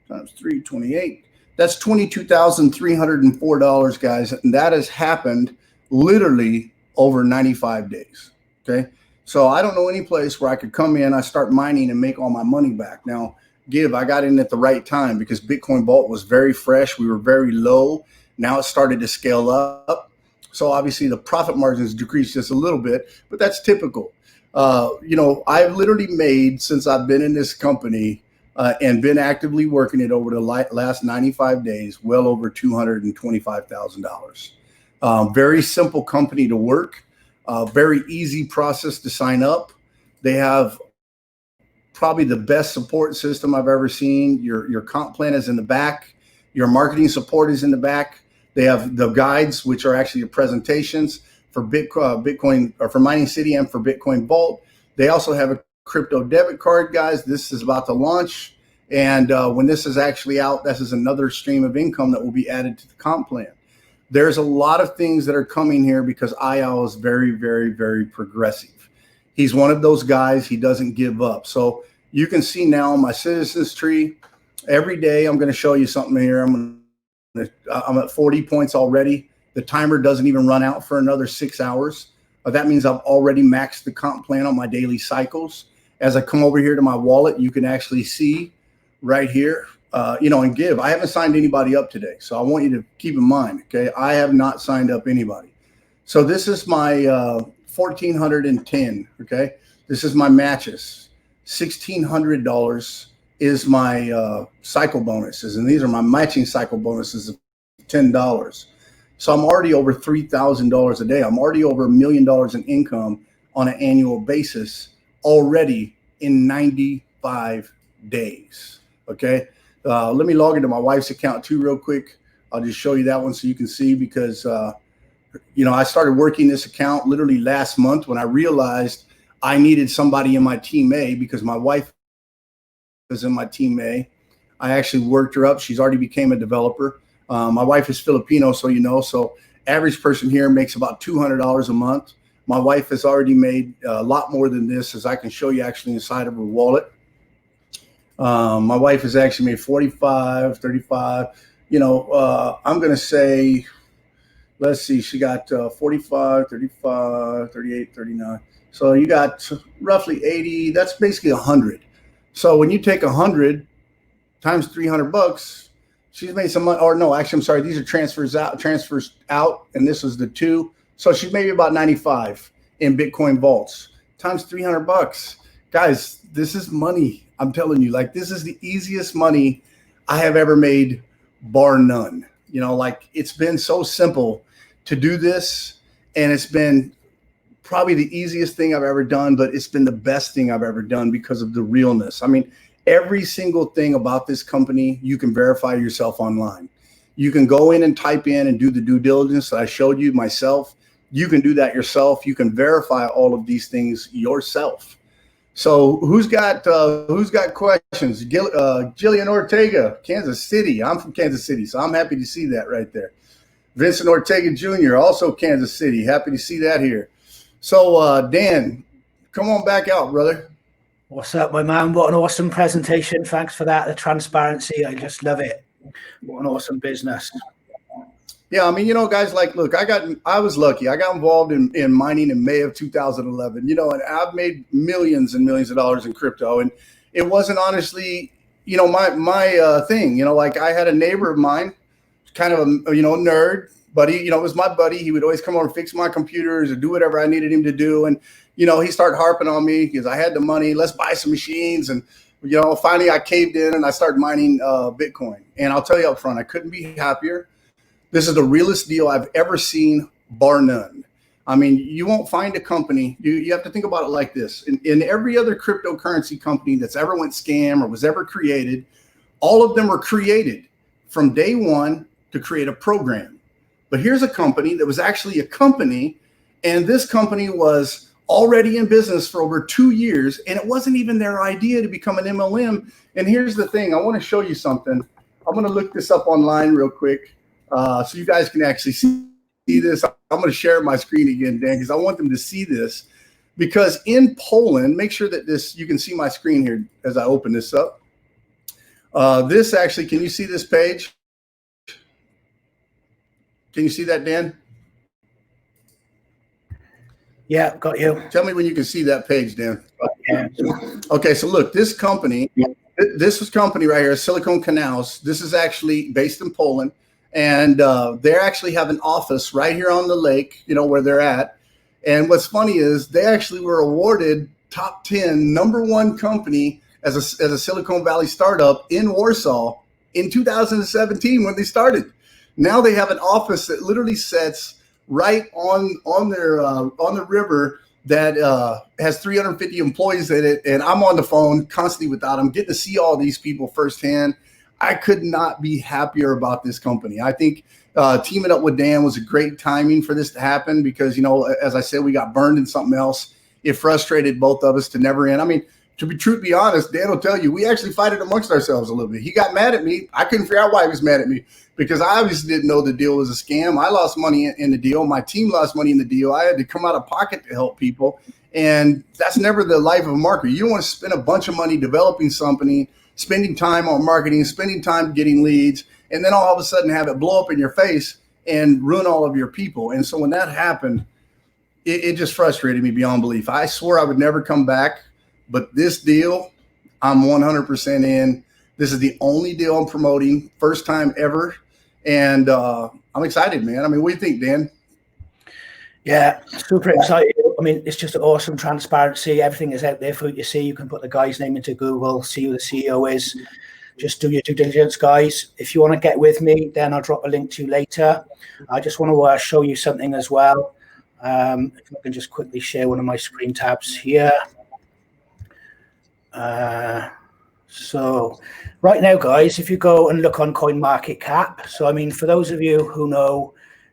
Times 328. That's $22,304, guys. And that has happened literally over 95 days. Okay. So I don't know any place where I could come in, I start mining and make all my money back. Now, I got in at the right time because Bitcoin Vault was very fresh. We were very low. Now it started to scale up. So obviously the profit margins decreased just a little bit, but that's typical. I've literally made, since I've been in this company and been actively working it over the last 95 days, well over $225,000. Very simple company to work. Very easy process to sign up. They have probably the best support system I've ever seen. Your comp plan is in the back. Your marketing support is in the back. They have the guides, which are actually the presentations for Bitcoin or for Mining City and for Bitcoin Vault. They also have a crypto debit card, guys. This is about to launch. And when this is actually out, this is another stream of income that will be added to the comp plan. There's a lot of things that are coming here because IL is very, very, very progressive. He's one of those guys. He doesn't give up. So you can see now my citizens tree. Every day I'm going to show you something here. I'm at 40 points already. The timer doesn't even run out for another 6 hours. That means I've already maxed the comp plan on my daily cycles. As I come over here to my wallet, you can actually see right here, and give. I haven't signed anybody up today. So I want you to keep in mind, okay, I have not signed up anybody. So this is my 1,410, okay? This is my matches. $1,600 is my cycle bonuses, and these are my matching cycle bonuses of $10. So I'm already over $3,000 a day. I'm already over $1 million in income on an annual basis already in 95 days. Okay. Let me log into my wife's account too real quick. I'll just show you that one so you can see because, I started working this account literally last month when I realized I needed somebody in my team A because my wife was in my team A. I actually worked her up. She's already became a developer. My wife is Filipino, so average person here makes about $200 a month. My wife has already made a lot more than this, as I can show you actually inside of her wallet. My wife has actually made 45, 35. I'm going to say, let's see, she got 45, 35, 38, 39. So you got roughly 80. That's basically 100. So when you take 100 times $300, she's made some money. Or no, actually, I'm sorry. These are transfers out, and this was the 2. So she's maybe about 95 in Bitcoin vaults times $300. Guys, this is money. I'm telling you, this is the easiest money I have ever made, bar none. It's been so simple to do this, and it's been probably the easiest thing I've ever done, but it's been the best thing I've ever done because of the realness. I mean, every single thing about this company, you can verify yourself online. You can go in and type in and do the due diligence that I showed you myself. You can do that yourself. You can verify all of these things yourself. So who's got questions? Jillian Ortega, Kansas City. I'm from Kansas City, so I'm happy to see that right there. Vincent Ortega Jr., also Kansas City. Happy to see that here. So Dan, come on back out, brother. What's up, my man? What an awesome presentation. Thanks for that. The transparency. I just love it. What an awesome business. Yeah, I mean, guys, look, I was lucky. I got involved in mining in May of 2011, and I've made millions and millions of dollars in crypto. And it wasn't honestly, my thing. I had a neighbor of mine, kind of a nerd, but he was my buddy. He would always come over and fix my computers or do whatever I needed him to do. And, he started harping on me because I had the money. Let's buy some machines. And, finally I caved in and I started mining Bitcoin. And I'll tell you up front, I couldn't be happier. This is the realest deal I've ever seen, bar none. I mean, you won't find a company. You have to think about it like this. In every other cryptocurrency company that's ever went scam or was ever created, all of them were created from day one to create a program. But here's a company that was actually a company, and this company was already in business for over 2 years, and it wasn't even their idea to become an MLM. And here's the thing. I want to show you something. I'm going to look this up online real quick. So you guys can actually see this. I'm going to share my screen again, Dan, because I want them to see this. Because in Poland, make sure that you can see my screen here as I open this up. This actually, can you see this page? Can you see that, Dan? Yeah, got you. Tell me when you can see that page, Dan. Yeah. Okay, so look, this company, this company right here, Silicon Canals, this is actually based in Poland, and they actually have an office right here on the lake, you know, where they're at. And what's funny is they actually were awarded top 10 #1 company as a Silicon Valley startup in Warsaw in 2017 when they started. Now they have an office that literally sits right on the river that has 350 employees in it, and I'm on the phone constantly with them, getting to see all these people firsthand. I could not be happier about this company. I think teaming up with Dan was a great timing for this to happen because, you know, as I said, we got burned in something else. It frustrated both of us to never end. I mean, to be honest, Dan will tell you, we actually fight it amongst ourselves a little bit. He got mad at me. I couldn't figure out why he was mad at me because I obviously didn't know the deal was a scam. I lost money in the deal. My team lost money in the deal. I had to come out of pocket to help people. And that's never the life of a marketer. You don't want to spend a bunch of money developing something, spending time on marketing, spending time getting leads, and then all of a sudden have it blow up in your face and ruin all of your people. And so when that happened, it just frustrated me beyond belief. I swore I would never come back. But this deal, I'm 100% in. This is the only deal I'm promoting, first time ever. And I'm excited, man. I mean, what do you think, Dan? Yeah, super excited. I mean, it's just awesome transparency. Everything is out there for you to see. You can put the guy's name into Google, see who the CEO is. Just do your due diligence, guys. If you want to get with me, then I'll drop a link to you later. I just want to show you something as well. If I can just quickly share one of my screen tabs here. So right now, guys, if you go and look on CoinMarketCap, so I mean, for those of you who know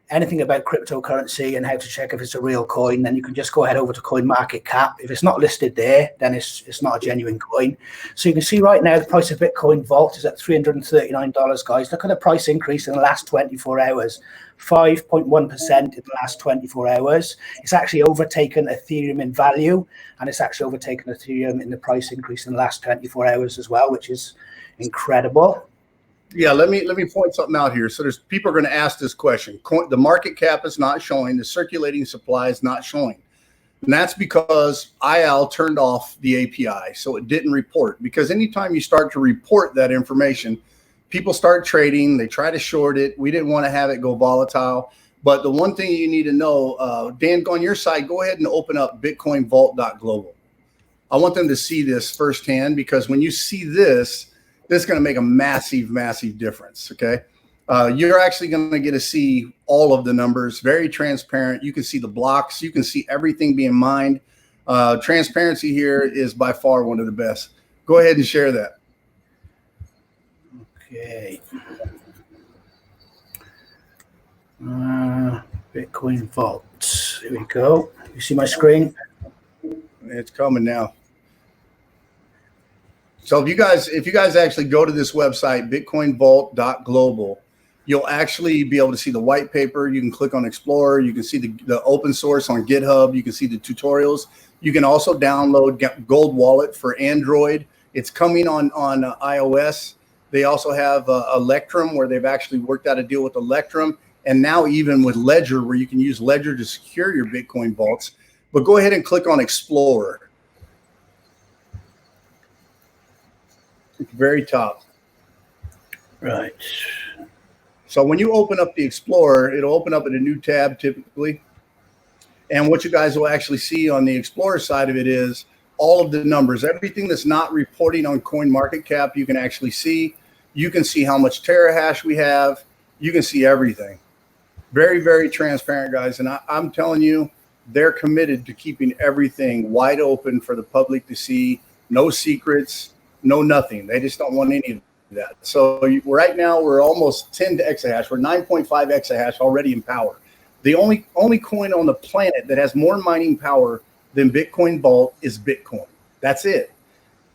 anything about cryptocurrency and how to check if it's a real coin, then you can just go ahead over to CoinMarketCap. If it's not listed there, then it's not a genuine coin. So you can see right now the price of Bitcoin Vault is at $339, guys. Look at the price increase in the last 24 hours. 5.1% in the last 24 hours. It's actually overtaken Ethereum in value, and it's actually overtaken Ethereum in the price increase in the last 24 hours as well, which is incredible. Yeah, let me point something out here. So there's people are going to ask this question. The market cap is not showing. The circulating supply is not showing. And that's because IL turned off the API, so it didn't report. Because anytime you start to report that information, people start trading. They try to short it. We didn't want to have it go volatile. But the one thing you need to know, Dan, go on your side, go ahead and open up bitcoinvault.global. I want them to see this firsthand because when you see this is going to make a massive, massive difference, okay? You're actually going to get to see all of the numbers, very transparent. You can see the blocks. You can see everything being mined. Transparency here is by far one of the best. Go ahead and share that. Okay. Bitcoin Vault. Here we go. You see my screen? It's coming now. So if you guys actually go to this website, bitcoinvault.global, you'll actually be able to see the white paper. You can click on Explorer. You can see the open source on GitHub. You can see the tutorials. You can also download Gold Wallet for Android. It's coming on iOS. They also have Electrum, where they've actually worked out a deal with Electrum, and now even with Ledger, where you can use Ledger to secure your Bitcoin vaults. But go ahead and click on Explorer. At the very top. Right. So when you open up the Explorer, it'll open up in a new tab typically. And what you guys will actually see on the Explorer side of it is all of the numbers, everything that's not reporting on CoinMarketCap, you can actually see. You can see how much terahash we have. You can see everything. Very, very transparent, guys. And I'm telling you, they're committed to keeping everything wide open for the public to see. No secrets, no nothing. They just don't want any of that. So right now, we're almost 10 exahash. We're 9.5 exahash already in power. The only coin on the planet that has more mining power than Bitcoin Vault is Bitcoin. That's it.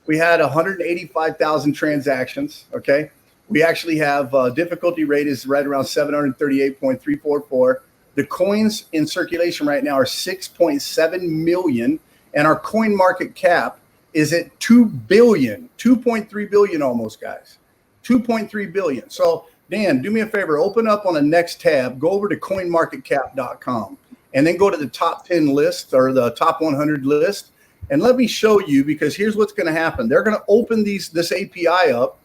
We had 185,000 transactions, okay? We actually have difficulty rate is right around 738.344. The coins in circulation right now are 6.7 million, and our coin market cap is at 2 billion, 2.3 billion almost, guys. 2.3 billion. So Dan, do me a favor, open up on the next tab, go over to coinmarketcap.com, and then go to the top 10 list or the top 100 list. And let me show you, because here's what's going to happen. They're going to open this API up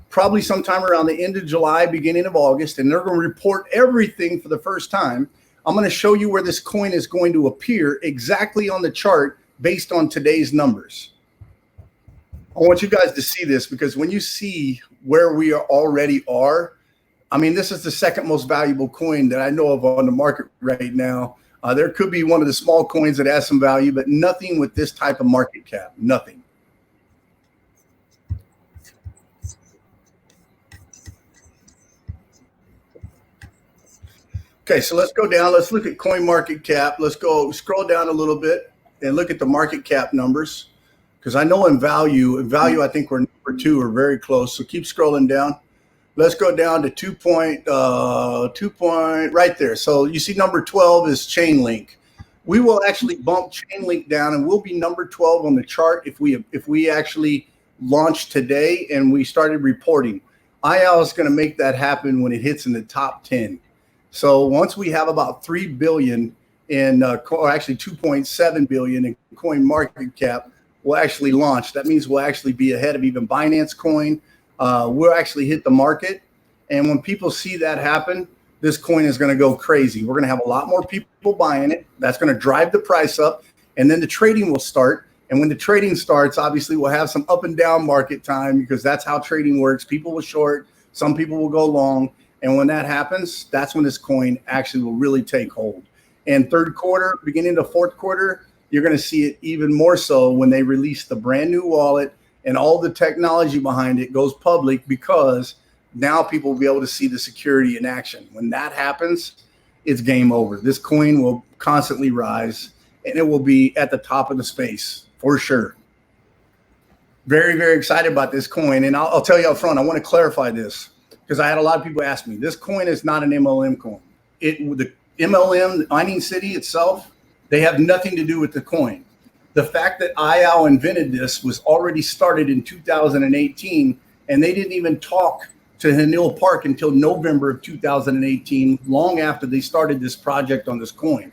probably sometime around the end of July, beginning of August, and they're going to report everything for the first time. I'm going to show you where this coin is going to appear exactly on the chart based on today's numbers. I want you guys to see this, because when you see where we already are, I mean, this is the second most valuable coin that I know of on the market right now. There could be one of the small coins that has some value, but nothing with this type of market cap, nothing. Okay, so let's go down. Let's look at coin market cap. Let's go scroll down a little bit and look at the market cap numbers, because I know in value, I think we're number 2 or very close. So keep scrolling down. Let's go down to 2 right there. So you see number 12 is Chainlink. We will actually bump Chainlink down, and we'll be number 12 on the chart if we actually launch today and we started reporting. IL is going to make that happen when it hits in the top 10. So once we have about 3 billion in, or actually 2.7 billion in coin market cap, we'll actually launch. That means we'll actually be ahead of even Binance Coin. We'll actually hit the market. And when people see that happen, this coin is going to go crazy. We're going to have a lot more people buying it. That's going to drive the price up. And then the trading will start. And when the trading starts, obviously we'll have some up and down market time, because that's how trading works. People will short, some people will go long. And when that happens, that's when this coin actually will really take hold. And third quarter, beginning to fourth quarter, you're going to see it even more so when they release the brand new wallet and all the technology behind it goes public, because now people will be able to see the security in action. When that happens, it's game over. This coin will constantly rise, and it will be at the top of the space for sure. Very, very excited about this coin. And I'll tell you up front, I want to clarify this, because I had a lot of people ask me, this coin is not an MLM coin. The MLM, Mining City itself, they have nothing to do with the coin. The fact that IL invented this was already started in 2018, and they didn't even talk to Hanil Park until November of 2018, long after they started this project on this coin.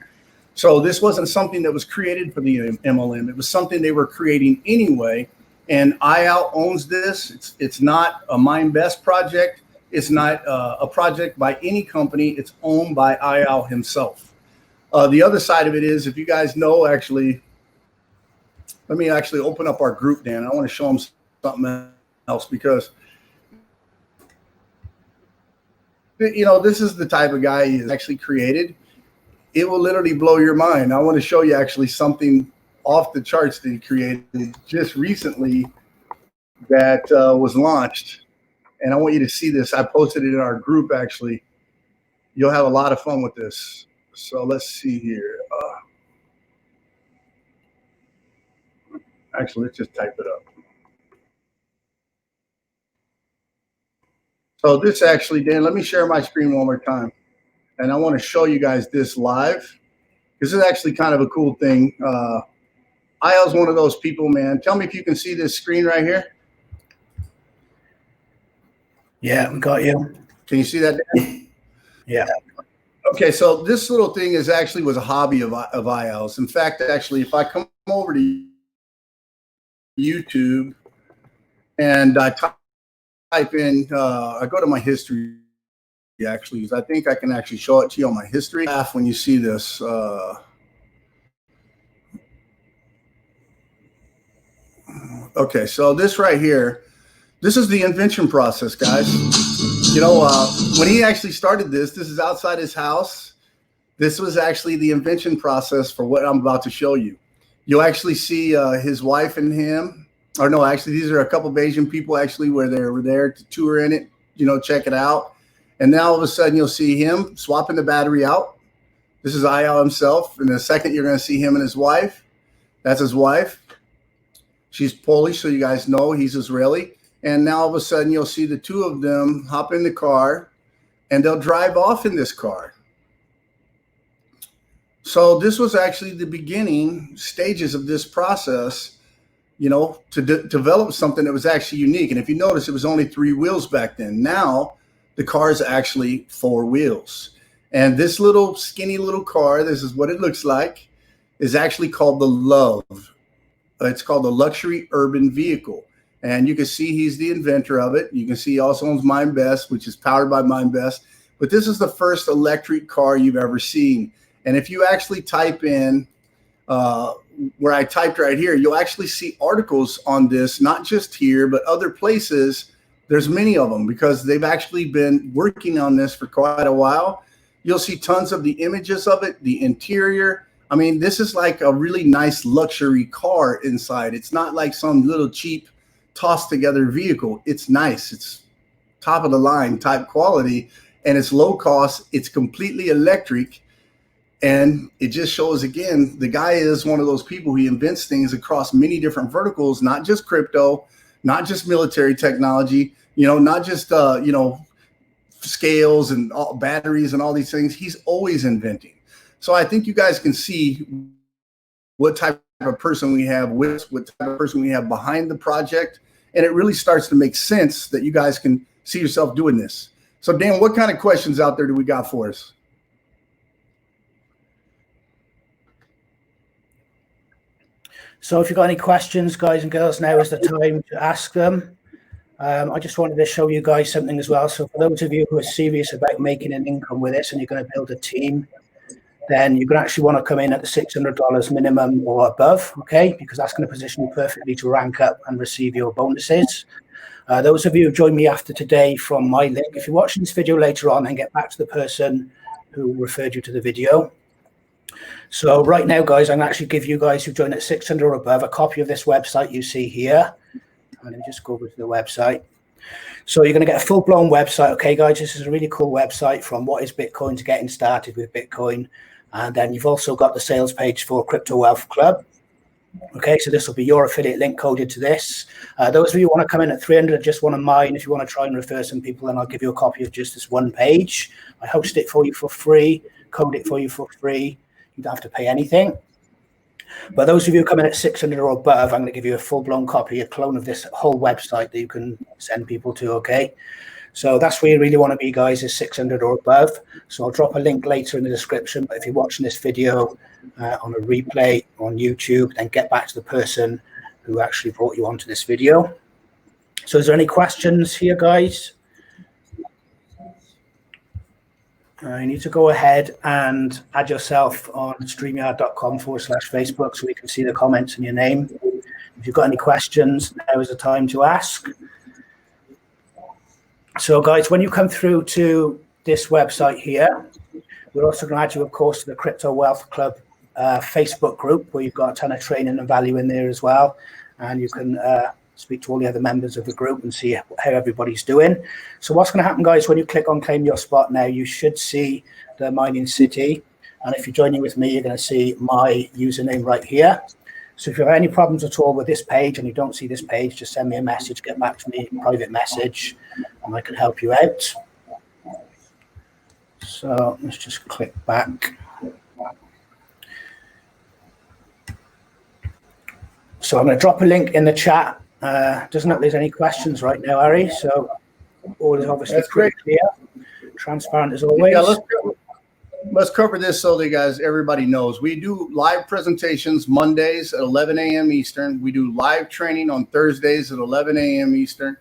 So this wasn't something that was created for the MLM. It was something they were creating anyway, and IL owns this. It's not a MineBest project. It's not a project by any company. It's owned by IL himself. The other side of it is, if you guys know, actually, let me actually open up our group, Dan. I want to show them something else, because, you know, this is the type of guy he's actually created. It will literally blow your mind. I want to show you actually something off the charts that he created just recently that was launched. And I want you to see this. I posted it in our group, actually. You'll have a lot of fun with this. So let's see here. Actually, let's just type it up. So this actually, Dan, let me share my screen one more time. And I want to show you guys this live. This is actually kind of a cool thing. IL's one of those people, man. Tell me if you can see this screen right here. Yeah, we got you. Can you see that, Dan? Yeah. Okay, so this little thing was a hobby of IL's. In fact, actually, if I come over to YouTube and I type in, I go to my history, actually, because I think I can actually show it to you on my history. Laugh when you see this. Okay, so this right here, this is the invention process, guys. You know, when he actually started this is outside his house. This was actually the invention process for what I'm about to show you. You'll actually see his wife and him, or no, actually, these are a couple of Asian people actually where they were there to tour in it, you know, check it out. And now all of a sudden you'll see him swapping the battery out. This is IL himself. In a second, you're going to see him and his wife. That's his wife. She's Polish, so you guys know he's Israeli. And now all of a sudden you'll see the two of them hop in the car and they'll drive off in this car. So this was actually the beginning stages of this process, you know, to develop something that was actually unique. And if you notice, it was only 3 wheels back then. Now the car is actually 4 wheels. And this little skinny little car, this is what it looks like, is actually called the Love. It's called the Luxury Urban Vehicle. And you can see he's the inventor of it. You can see he also owns MindBest, which is powered by MindBest. But this is the first electric car you've ever seen. And if you actually type in where I typed right here, you'll actually see articles on this, not just here, but other places. There's many of them because they've actually been working on this for quite a while. You'll see tons of the images of it, the interior. I mean, this is like a really nice luxury car inside. It's not like some little cheap tossed together vehicle. It's nice. It's top of the line type quality, and it's low cost. It's completely electric. And it just shows, again, the guy is one of those people who invents things across many different verticals, not just crypto, not just military technology, not just, scales and batteries and all these things. He's always inventing. So I think you guys can see what type of person we have what type of person we have behind the project. And it really starts to make sense that you guys can see yourself doing this. So Dan, what kind of questions out there do we got for us? So if you've got any questions, guys and girls, now is the time to ask them. I just wanted to show you guys something as well. So for those of you who are serious about making an income with this and you're going to build a team, then you're going to actually want to come in at the $600 minimum or above, okay? Because that's going to position you perfectly to rank up and receive your bonuses. Those of you who join me after today from my link, if you're watching this video later on, then get back to the person who referred you to the video. So right now, guys, I'm going to actually give you guys who join at 600 or above a copy of this website you see here. Let me just go over to the website. So you're going to get a full-blown website. Okay, guys, this is a really cool website from what is Bitcoin to getting started with Bitcoin. And then you've also got the sales page for Crypto Wealth Club. Okay, so this will be your affiliate link coded to this. Those of you who want to come in at 300, just want to mine. If you want to try and refer some people, then I'll give you a copy of just this one page. I host it for you for free, code it for you for free. You don't have to pay anything. But those of you who come in at 600 or above, I'm going to give you a full-blown copy, a clone of this whole website that you can send people to, okay? So that's where you really want to be, guys, is 600 or above. So I'll drop a link later in the description. But if you're watching this video on a replay on YouTube, then get back to the person who actually brought you onto this video. So is there any questions here, guys? You need to go ahead and add yourself on streamyard.com/Facebook so we can see the comments and your name. If you've got any questions, now is the time to ask. So, guys, when you come through to this website here, we're also going to add you, of course, to the Crypto Wealth Club Facebook group, where you've got a ton of training and value in there as well. And you can speak to all the other members of the group and see how everybody's doing. So what's going to happen, guys, when you click on Claim Your Spot now, you should see the Mining City. And if you're joining with me, you're going to see my username right here. So if you have any problems at all with this page and you don't see this page, just send me a message, get back to me, private message, and I can help you out. So let's just click back. So I'm going to drop a link in the chat. Doesn't look like there's any questions right now, Harry. So all is obviously pretty clear, transparent as always. Yeah, let's cover this so that guys, everybody knows. We do live presentations Mondays at 11 a.m. Eastern. We do live training on Thursdays at 11 a.m. Eastern.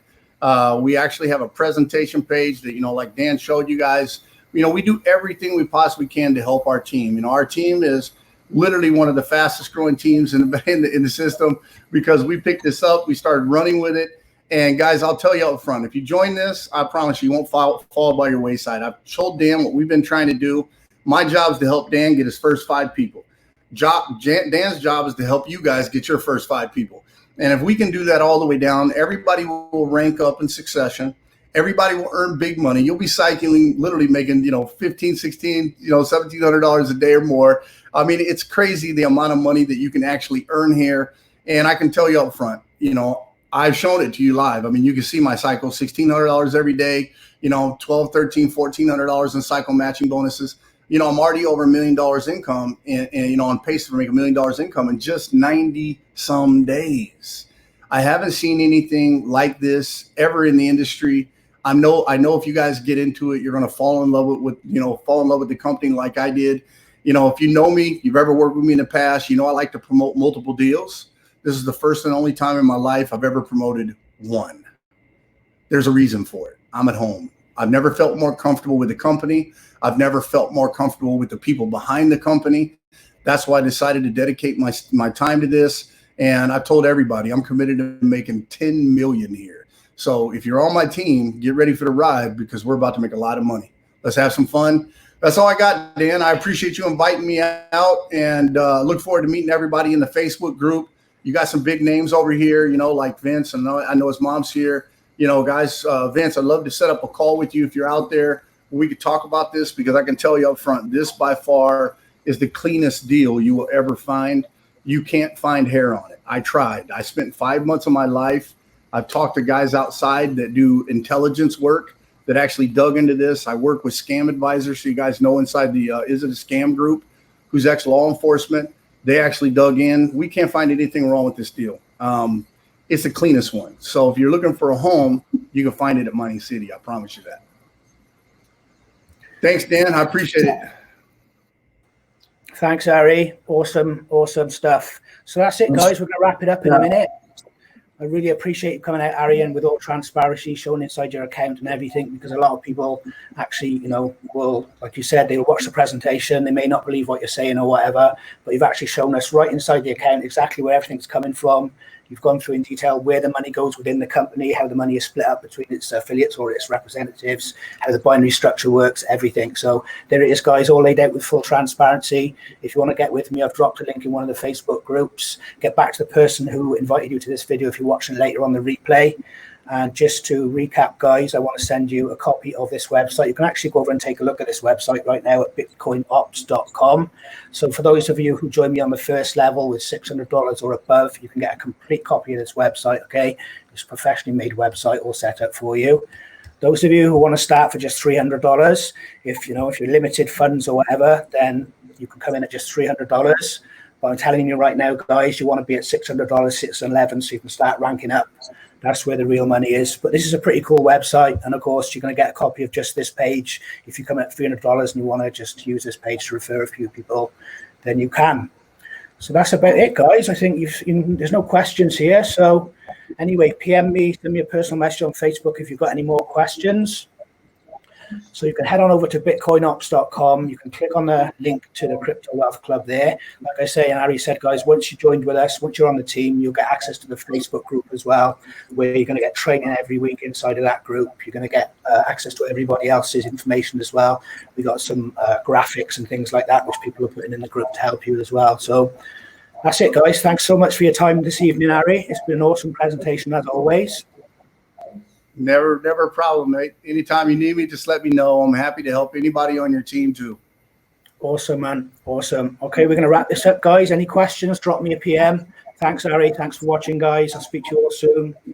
We actually have a presentation page that, like Dan showed you guys. We do everything we possibly can to help our team. Our team is literally one of the fastest growing teams in the system because we picked this up. We started running with it. And guys, I'll tell you up front, if you join this, I promise you won't fall by your wayside. I've told Dan what we've been trying to do. My job is to help Dan get his first 5 people. Dan's job is to help you guys get your first 5 people. And if we can do that all the way down, everybody will rank up in succession. Everybody will earn big money. You'll be cycling, literally making, $15, $16, $1,700 a day or more. I mean, it's crazy the amount of money that you can actually earn here. And I can tell you up front, I've shown it to you live. I mean, you can see my cycle, $1,600 every day, $1,200, $1,300, $1,400 in cycle matching bonuses. I'm already over $1 million income and on pace to make $1 million income in just 90 some days. I haven't seen anything like this ever in the industry. I know if you guys get into it, you're going to fall in love with the company like I did. If you know me, you've ever worked with me in the past, I like to promote multiple deals. This is the first and only time in my life I've ever promoted one. There's a reason for it. I'm at home. I've never felt more comfortable with the company. I've never felt more comfortable with the people behind the company. That's why I decided to dedicate my time to this. And I've told everybody I'm committed to making 10 million here. So if you're on my team, get ready for the ride, because we're about to make a lot of money. Let's have some fun. That's all I got, Dan. I appreciate you inviting me out, and look forward to meeting everybody in the Facebook group. You got some big names over here, like Vince. I know his mom's here. Guys, Vince, I'd love to set up a call with you if you're out there. We could talk about this, because I can tell you up front, this by far is the cleanest deal you will ever find. You can't find hair on it. I tried. I spent 5 months of my life. I've talked to guys outside that do intelligence work that actually dug into this. I work with scam advisors, so you guys know, inside the Is It a Scam group, who's ex-law enforcement. They actually dug in. We can't find anything wrong with this deal. It's the cleanest one. So if you're looking for a home, you can find it at Mining City. I promise you that. Thanks, Dan. I appreciate it. Thanks, Harry. Awesome stuff. So that's it, guys. We're going to wrap it up in a minute. I really appreciate you coming out, Harry, and with all transparency, showing inside your account and everything, because a lot of people actually, will, like you said, they'll watch the presentation. They may not believe what you're saying or whatever, but you've actually shown us right inside the account exactly where everything's coming from. You've gone through in detail where the money goes within the company, how the money is split up between its affiliates or its representatives, how the binary structure works, everything. So there it is, guys, all laid out with full transparency. If you want to get with me, I've dropped a link in one of the Facebook groups. Get back to the person who invited you to this video if you're watching later on the replay. And just to recap, guys, I want to send you a copy of this website. You can actually go over and take a look at this website right now at bitcoinops.com. So for those of you who join me on the first level with $600 or above, you can get a complete copy of this website, okay? It's a professionally made website all set up for you. Those of you who want to start for just $300, if you're limited funds or whatever, then you can come in at just $300. But I'm telling you right now, guys, you want to be at $600, 611, so you can start ranking up. That's where the real money is. But this is a pretty cool website. And of course, you're going to get a copy of just this page. If you come at $300 and you want to just use this page to refer a few people, then you can. So that's about it, guys. I think there's no questions here. So anyway, PM me, send me a personal message on Facebook if you've got any more questions. So you can head on over to bitcoinops.com. You can click on the link to the Crypto Wealth Club there. Like I say, and Harry said, guys, once you joined with us, once you're on the team, you'll get access to the Facebook group as well, where you're going to get training every week inside of that group. You're going to get access to everybody else's information as well. We got some graphics and things like that, which people are putting in the group to help you as well. So that's it, guys. Thanks so much for your time this evening, Harry. It's been an awesome presentation as always. Never a problem, mate. Anytime you need me, just let me know. I'm happy to help anybody on your team too. Awesome, man. Awesome. Okay, we're going to wrap this up, guys. Any questions, drop me a PM. Thanks, Harry. Thanks for watching, guys. I'll speak to you all soon.